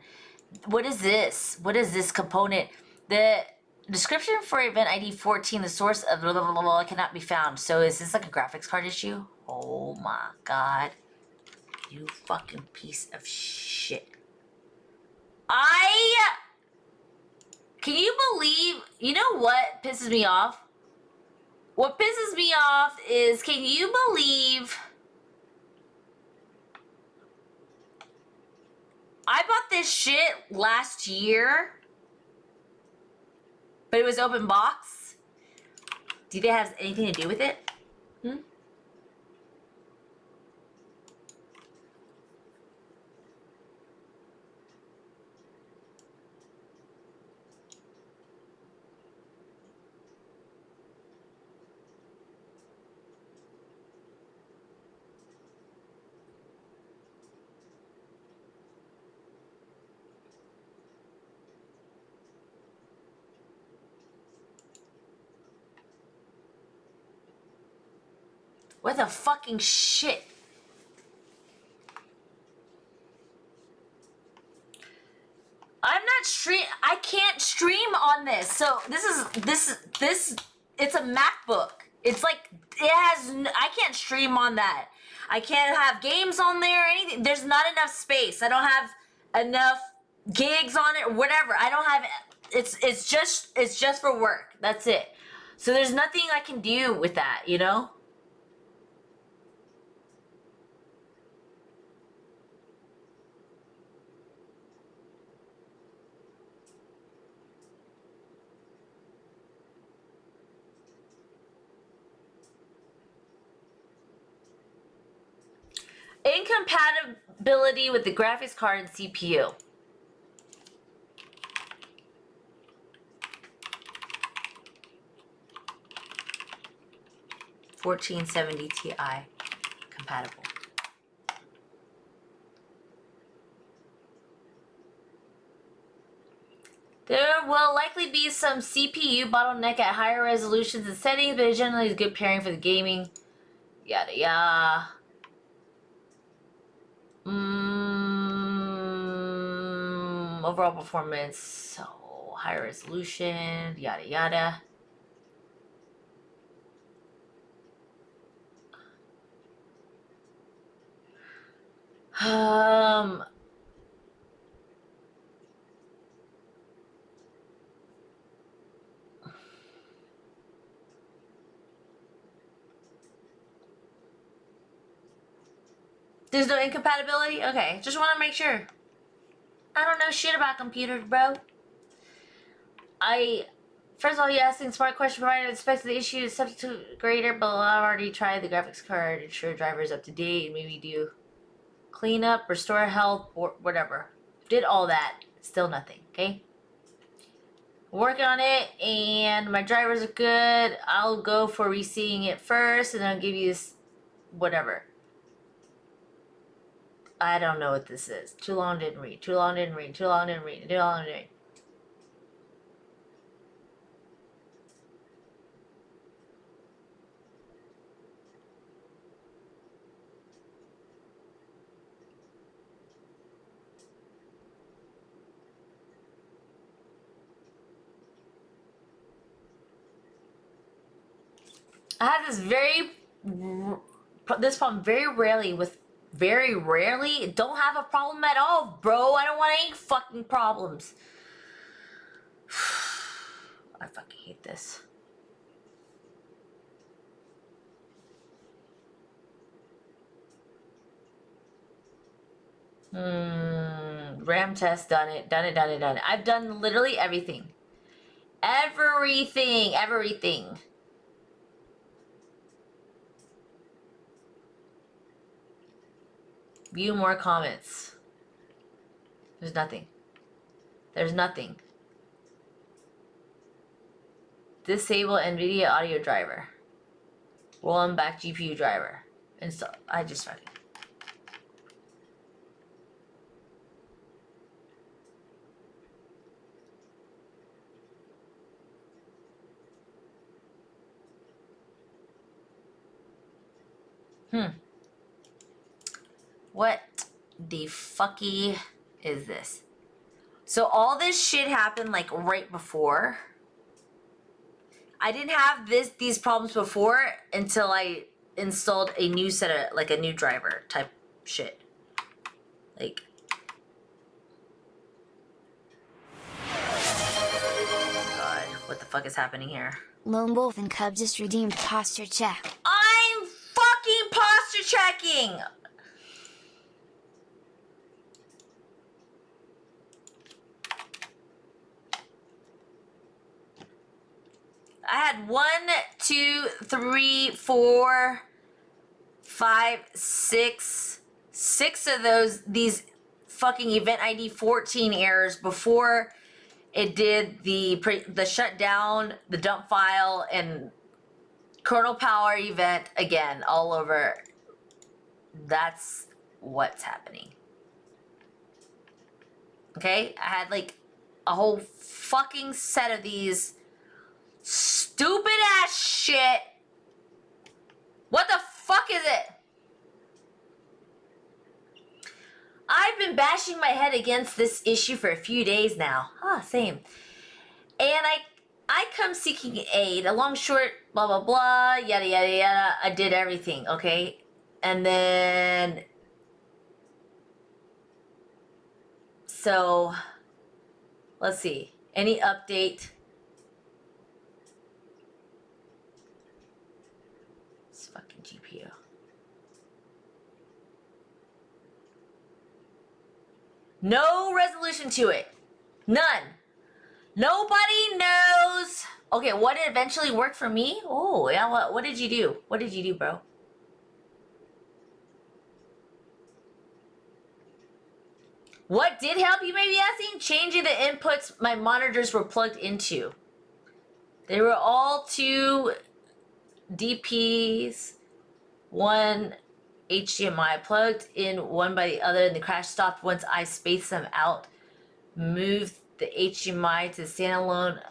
[SPEAKER 3] What is this? What is this component? The description for event ID 14, the source of blah, blah, blah, blah, cannot be found. So is this like a graphics card issue? Oh my god. You fucking piece of shit. Can you believe... You know what pisses me off? What pisses me off is, can you believe... I bought this shit last year, but it was open box. Do you think it has anything to do with it? What the fucking shit? I'm not I can't stream on this. So this it's a MacBook. It's like I can't stream on that. I can't have games on there or anything. There's not enough space. I don't have enough gigs on it or whatever. I don't have it's just for work. That's it. So there's nothing I can do with that, you know? Incompatibility with the graphics card and CPU. $1470 Ti compatible. There will likely be some CPU bottleneck at higher resolutions and settings, but it generally is good pairing for the gaming. Yada yada. Overall performance, so higher resolution, yada yada. There's no incompatibility? Okay, just want to make sure. I don't know shit about computers, bro. First of all, you asking smart question provided specs of the issue is subject to grader, but I've already tried the graphics card, ensure drivers up to date, and maybe do cleanup, restore health, or whatever. Did all that, still nothing, okay? Working on it, and my drivers are good. I'll go for reseeing it first, and I'll give you this, whatever. I don't know what this is. Too long didn't read. Too long didn't read. Too long didn't read. Too long didn't read. I have this problem very rarely don't have a problem at all, bro. I don't want any fucking problems. I fucking hate this. RAM test, done it. I've done literally everything. Everything. View more comments. There's nothing. Disable NVIDIA audio driver. Rolling back GPU driver. Install. I just fucking. What the fucky is this? So all this shit happened like right before. I didn't have these problems before until I installed a new set of, like, a new driver type shit. Like, God, what the fuck is happening here?
[SPEAKER 1] Lone Wolf and Cub just redeemed posture check.
[SPEAKER 3] I'm fucking posture checking! I had 1, 2, 3, 4, 5, 6 of these fucking event ID 14 errors before it did the shutdown, the dump file, and kernel power event again all over. That's what's happening. Okay, I had like a whole fucking set of these stupid ass shit. What the fuck is it? I've been bashing my head against this issue for a few days now. Same. And I come seeking aid. A long short, blah blah blah, yada yada yada. I did everything, okay? And then so let's see. Any update? Fucking GPU. No resolution to it. None. Nobody knows. Okay, what eventually worked for me? Oh, yeah, what did you do? What did you do, bro? What did help, you may be asking? Changing the inputs my monitors were plugged into. They were all two DPs, one HDMI plugged in one by the other, and the crash stopped once I spaced them out. Moved the HDMI to standalone.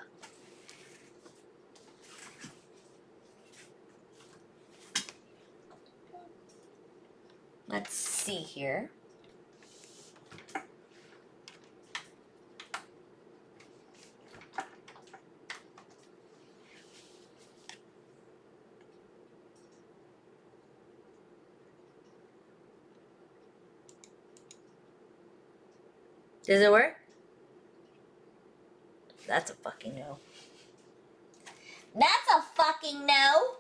[SPEAKER 3] Let's see here. Does it work? That's a fucking no. That's a fucking no.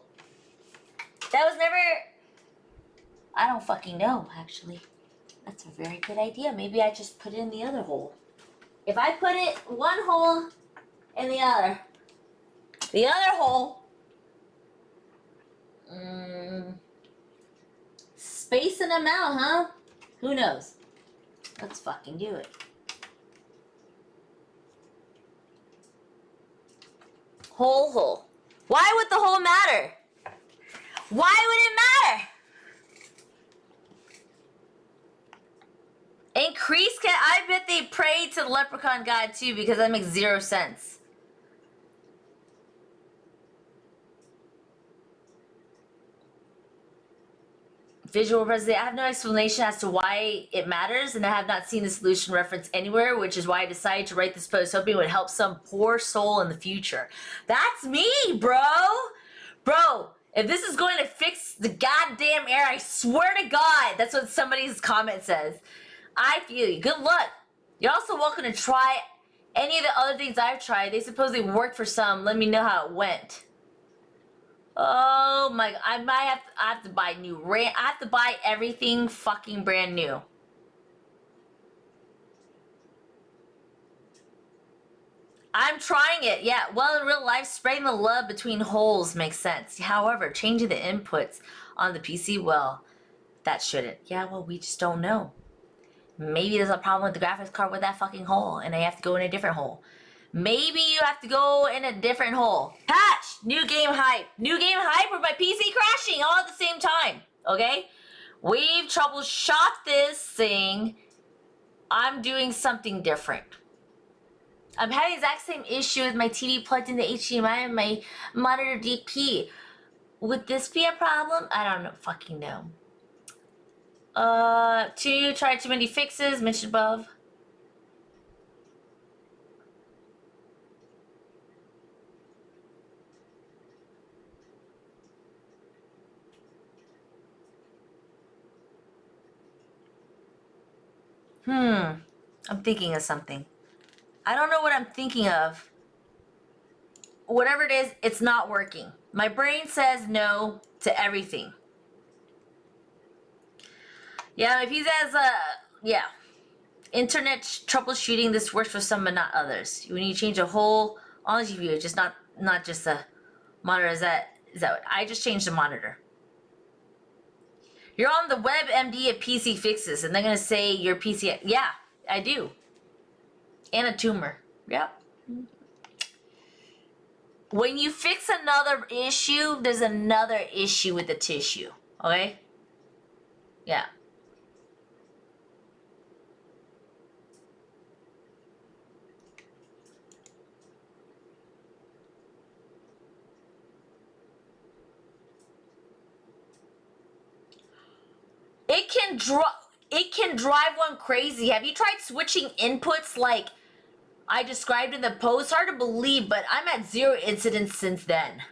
[SPEAKER 3] That was never... I don't fucking know, actually. That's a very good idea. Maybe I just put it in the other hole. If I put it one hole in the other hole, spacing them out, huh? Who knows? Let's fucking do it. Hole. Why would the hole matter? Why would it matter? Increase I bet they prayed to the leprechaun god too, because that makes 0 sense. Visual presentation. I have no explanation as to why it matters, and I have not seen the solution referenced anywhere, which is why I decided to write this post, hoping it would help some poor soul in the future. That's me, bro! Bro, if this is going to fix the goddamn error, I swear to God, that's what somebody's comment says. I feel you. Good luck. You're also welcome to try any of the other things I've tried. They supposedly worked for some. Let me know how it went. Oh my, I have to buy new RAM. I have to buy everything fucking brand new. I'm trying it, yeah. Well, in real life, spreading the love between holes makes sense. However, changing the inputs on the PC, well, that shouldn't. Yeah, well, we just don't know. Maybe there's a problem with the graphics card with that fucking hole, and I have to go in a different hole. Maybe you have to go in a different hole. Patch! New game hype. New game hype or my PC crashing all at the same time. Okay? We've troubleshot this thing. I'm doing something different. I'm having the exact same issue with my TV plugged into HDMI and my monitor DP. Would this be a problem? I don't know. Fucking know. 2, try too many fixes, mentioned above. I'm thinking of something. I don't know what I'm thinking of. Whatever it is, it's not working. My brain says no to everything. Yeah, if he says, yeah. Internet troubleshooting, this works for some but not others. When you change a whole on the GPU, just not just the monitor. Is that what I just changed the monitor? You're on the WebMD at PC Fixes, and they're gonna say your PC. Yeah, I do. And a tumor. Yep. When you fix another issue, there's another issue with the tissue. Okay? Yeah. It can drive one crazy. Have you tried switching inputs like I described in the post? Hard to believe, but I'm at 0 incidents since then.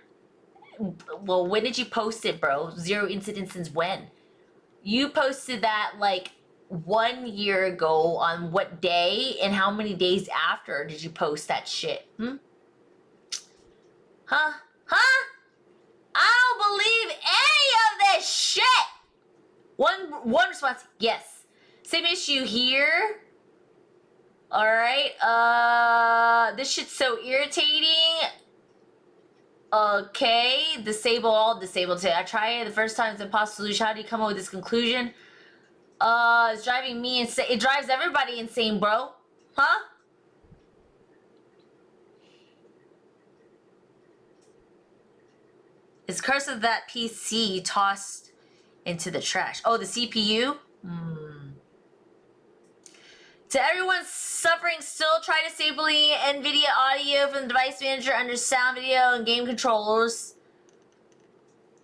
[SPEAKER 3] Well, when did you post it, bro? 0 incidents since when? You posted that like 1 year ago. On what day and how many days after did you post that shit? Huh? I don't believe any of this shit. One response, yes. Same issue here. Alright, this shit's so irritating. Okay, disable all, disable today. I tried it the first time, it's impossible solution. How do you come up with this conclusion? It's driving me insane. It drives everybody insane, bro. Huh? It's curse of that PC tossed into the trash. Oh, the CPU? To everyone suffering, still try disabling NVIDIA audio from the device manager under sound, video, and game controllers.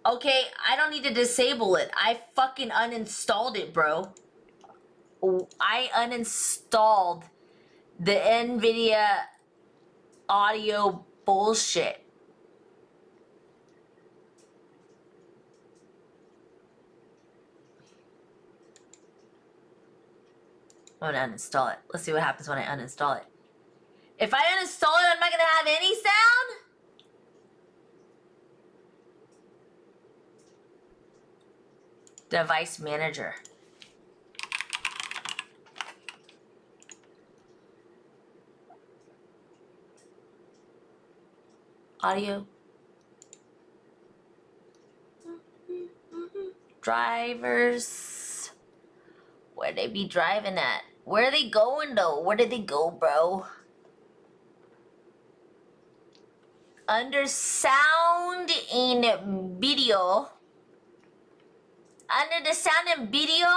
[SPEAKER 3] Okay, I don't need to disable it. I fucking uninstalled it, bro. I uninstalled the NVIDIA audio bullshit. I'm gonna uninstall it. Let's see what happens when I uninstall it. If I uninstall it, I'm not gonna have any sound? Device manager. Audio. Drivers. Where they be driving at? Where are they going though? Where did they go, bro? Under sound in video. Under the sound and video.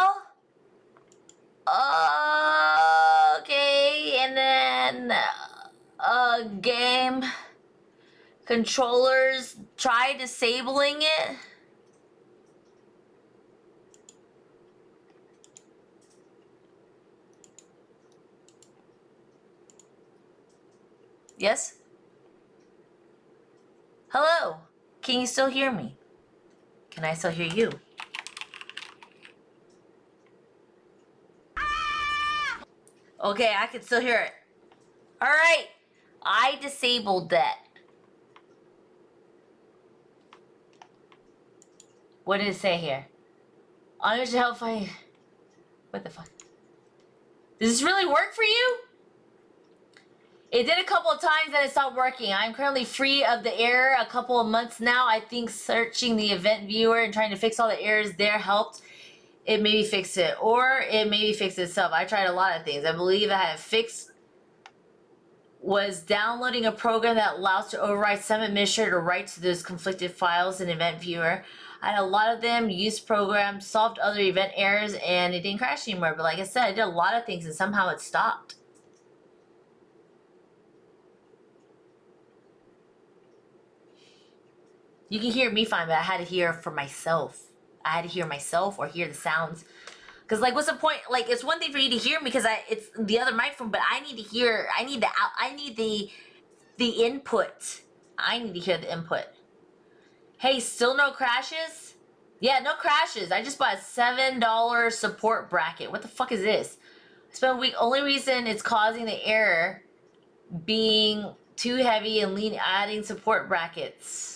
[SPEAKER 3] Okay, and then game controllers. Try disabling it. Yes? Hello? Can you still hear me? Can I still hear you? Okay, I can still hear it. Alright. I disabled that. What did it say here? I need to help find... What the fuck? Does this really work for you? It did a couple of times and it stopped working. I'm currently free of the error a couple of months now. I think searching the event viewer and trying to fix all the errors there helped. It maybe fix it. Or it maybe fix itself. I tried a lot of things. I believe I had a fix was downloading a program that allows to override some administrator rights to those conflicted files in event viewer. I had a lot of them, used programs, solved other event errors, and it didn't crash anymore. But like I said, I did a lot of things and somehow it stopped. You can hear me fine, but I had to hear for myself. I had to hear myself or hear the sounds. Because, like, what's the point? Like, it's one thing for you to hear me because it's the other microphone, but I need to hear, I need the input. I need to hear the input. Hey, still no crashes? Yeah, no crashes. I just bought a $7 support bracket. What the fuck is this? I spent a week. Only reason it's causing the error being too heavy and adding support brackets.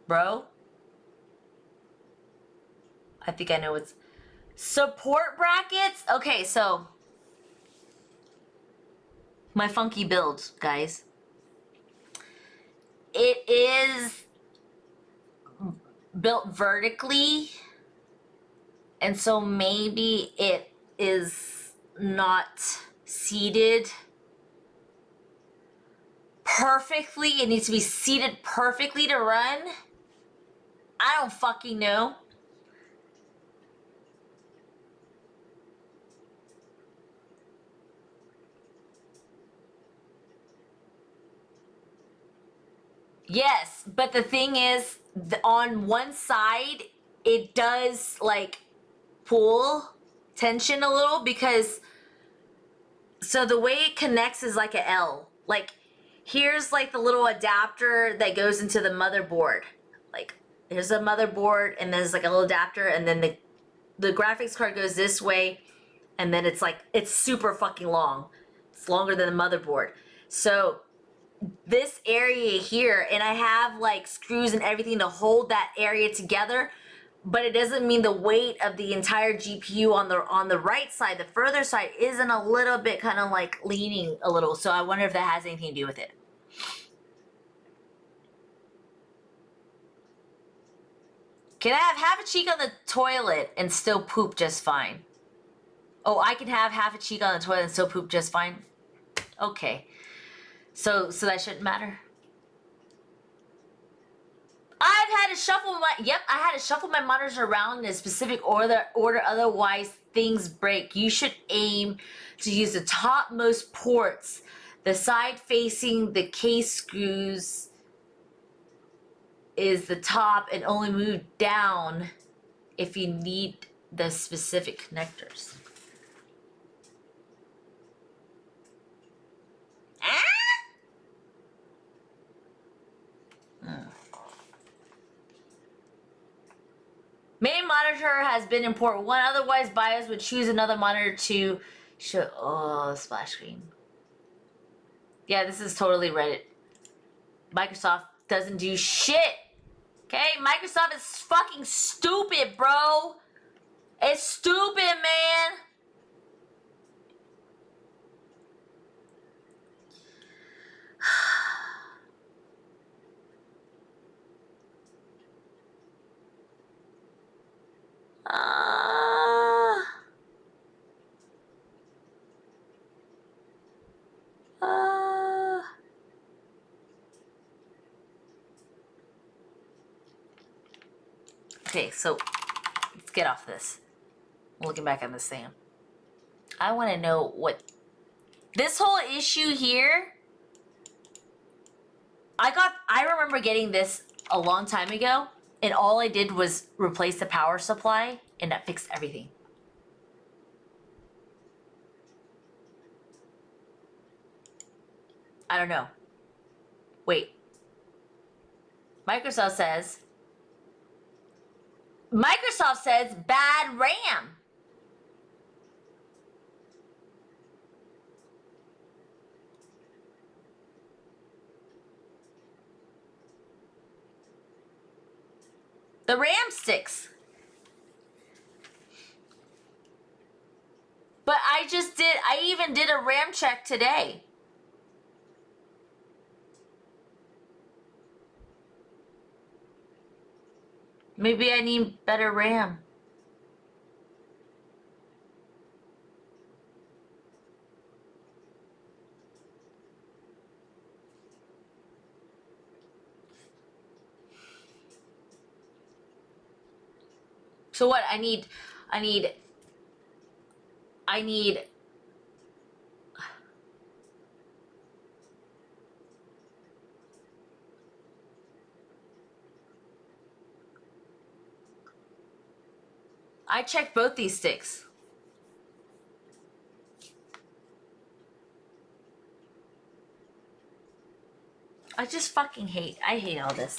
[SPEAKER 3] Bro, I think I know it's support brackets. Okay, so my funky build, guys. It is built vertically, and so maybe it is not seated perfectly. It needs to be seated perfectly to run. I don't fucking know. Yes, but the thing is, on one side, it does, like, pull tension a little because, so the way it connects is like a L. Like, here's, like, the little adapter that goes into the motherboard. Like, there's a motherboard, and there's, like, a little adapter, and then the graphics card goes this way, and then it's, like, it's super fucking long. It's longer than the motherboard. So this area here, and I have like screws and everything to hold that area together, but it doesn't mean the weight of the entire GPU on the right side, the further side, isn't a little bit kind of like leaning a little. So I wonder if that has anything to do with it. Can I have half a cheek on the toilet and still poop just fine? Oh, I can have half a cheek on the toilet and still poop just fine? Okay. So that shouldn't matter. I've had to shuffle I had to shuffle my monitors around in a specific order, otherwise things break. You should aim to use the topmost ports. The side facing the case screws is the top and only move down if you need the specific connectors. Main monitor has been in port 1, otherwise BIOS would choose another monitor to show. Oh, splash screen. Yeah, this is totally Reddit. Microsoft doesn't do shit. Okay, Microsoft is fucking stupid, bro. It's stupid, man. Okay, so let's get off this. Looking back on this thing, I want to know what this whole issue here. I remember getting this a long time ago, and all I did was replace the power supply, and that fixed everything. I don't know. Wait. Microsoft says bad RAM. The RAM sticks. But I even did a RAM check today. Maybe I need better RAM. So what? I need I checked both these sticks. I just fucking I hate all this.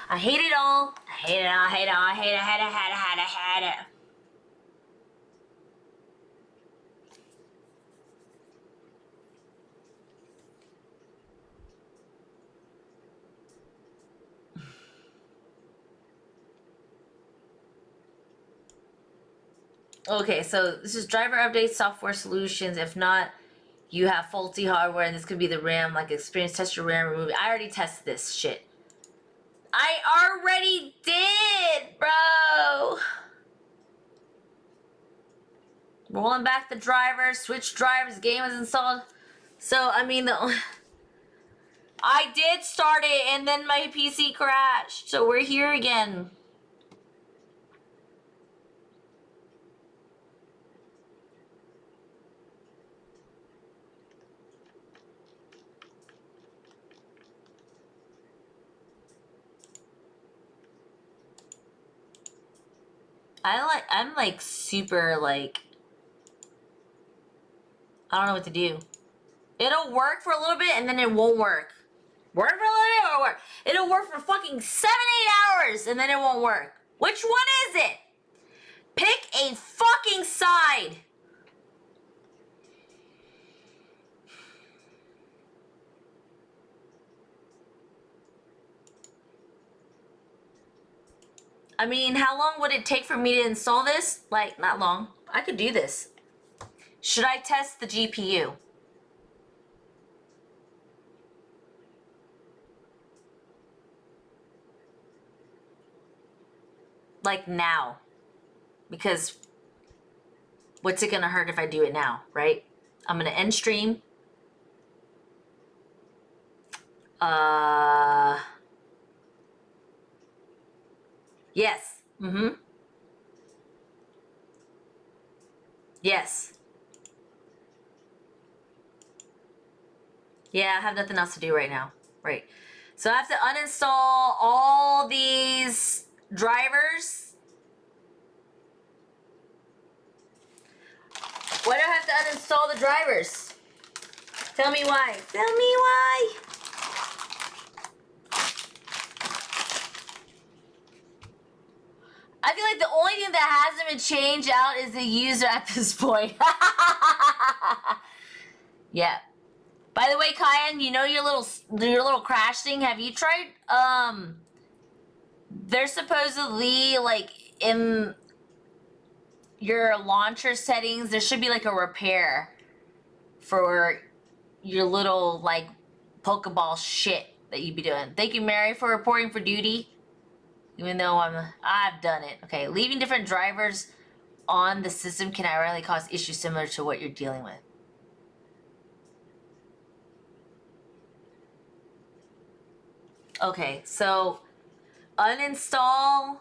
[SPEAKER 3] I hate it all. I hate it all. I hate it all. I hate it. I hate it. Okay, so this is driver update software solutions. If not, you have faulty hardware, and this could be the RAM. Like experience, test your RAM, remove it. I already tested this shit. I already did, bro. Rolling back the drivers, switch drivers, game is installed. So I mean, I did start it, and then my PC crashed. So we're here again. I'm like super like, I don't know what to do. It'll work for a little bit and then it won't work. Work for a little bit, it'll work. It'll work for fucking 7-8 hours and then it won't work. Which one is it? Pick a fucking side. I mean, how long would it take for me to install this? Like, not long. I could do this. Should I test the GPU? like now, because what's it gonna hurt if I do it now, right? I'm gonna end stream. Yes. Yes. Yeah, I have nothing else to do right now. Right. So I have to uninstall all these drivers. Why do I have to uninstall the drivers? Tell me why. Tell me why. I feel like the only thing that hasn't been changed out is the user at this point. Yeah. By the way, Kyan, you know your little crash thing? Have you tried, there's supposedly, like, in your launcher settings, there should be, like, a repair for your little, like, Pokeball shit that you'd be doing. Thank you, Mary, for reporting for duty. Even though I've done it. Okay, leaving different drivers on the system can ironically cause issues similar to what you're dealing with. Okay, so uninstall,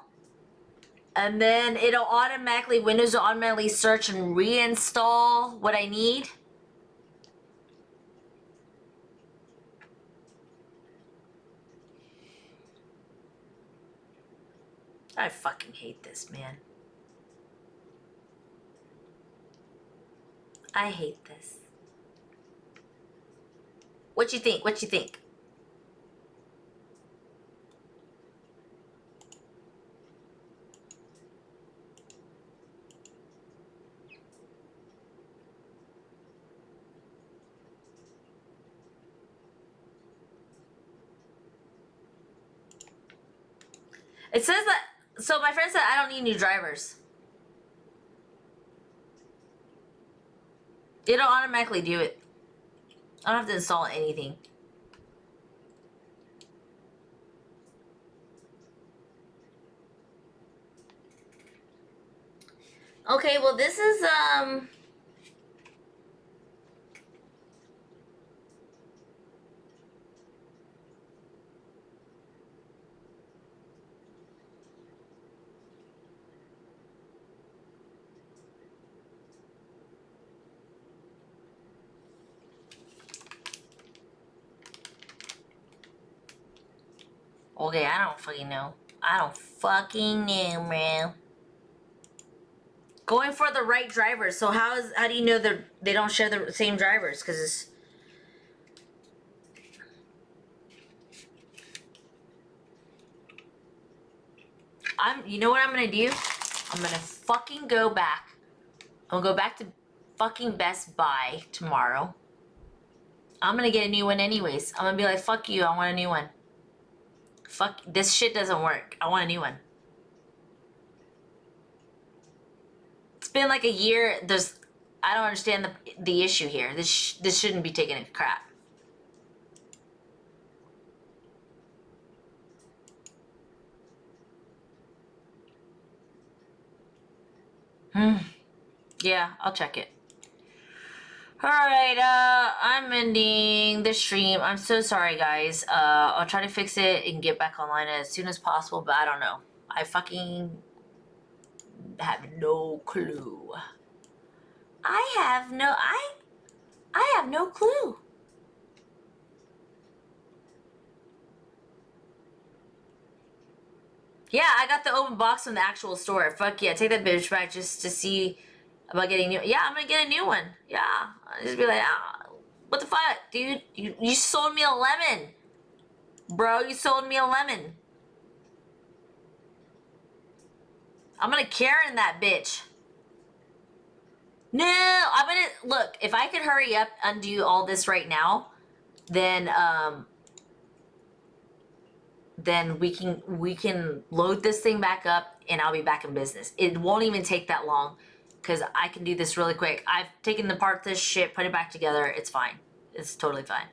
[SPEAKER 3] and then it'll automatically, Windows will automatically search and reinstall what I need. I fucking hate this, man. I hate this. What you think? What you think? It says that, so my friend said I don't need new drivers. It'll automatically do it. I don't have to install anything. Okay, well this is, okay, I don't fucking know. I don't fucking know, man. Going for the right drivers. So how do you know they don't share the same drivers? Because it's... You know what I'm gonna do? I'm gonna fucking go back. I'm gonna go back to fucking Best Buy tomorrow. I'm gonna get a new one anyways. I'm gonna be like, fuck you, I want a new one. Fuck, this shit doesn't work. I want a new one. It's been like a year. I don't understand the issue here. This shouldn't be taking a crap. Yeah, I'll check it. Alright, I'm ending the stream. I'm so sorry, guys. I'll try to fix it and get back online as soon as possible, but I don't know. I fucking have no clue. I have no clue. Yeah, I got the open box from the actual store. Fuck yeah, take that bitch back just to see about getting new. Yeah, I'm gonna get a new one. Yeah, I'll just be like, what the fuck, dude? You sold me a lemon, bro. You sold me a lemon. I'm gonna Karen that bitch. No, I'm gonna look. If I could hurry up, undo all this right now, then we can load this thing back up and I'll be back in business. It won't even take that long because I can do this really quick. I've taken apart this shit, put it back together. It's fine. It's totally fine.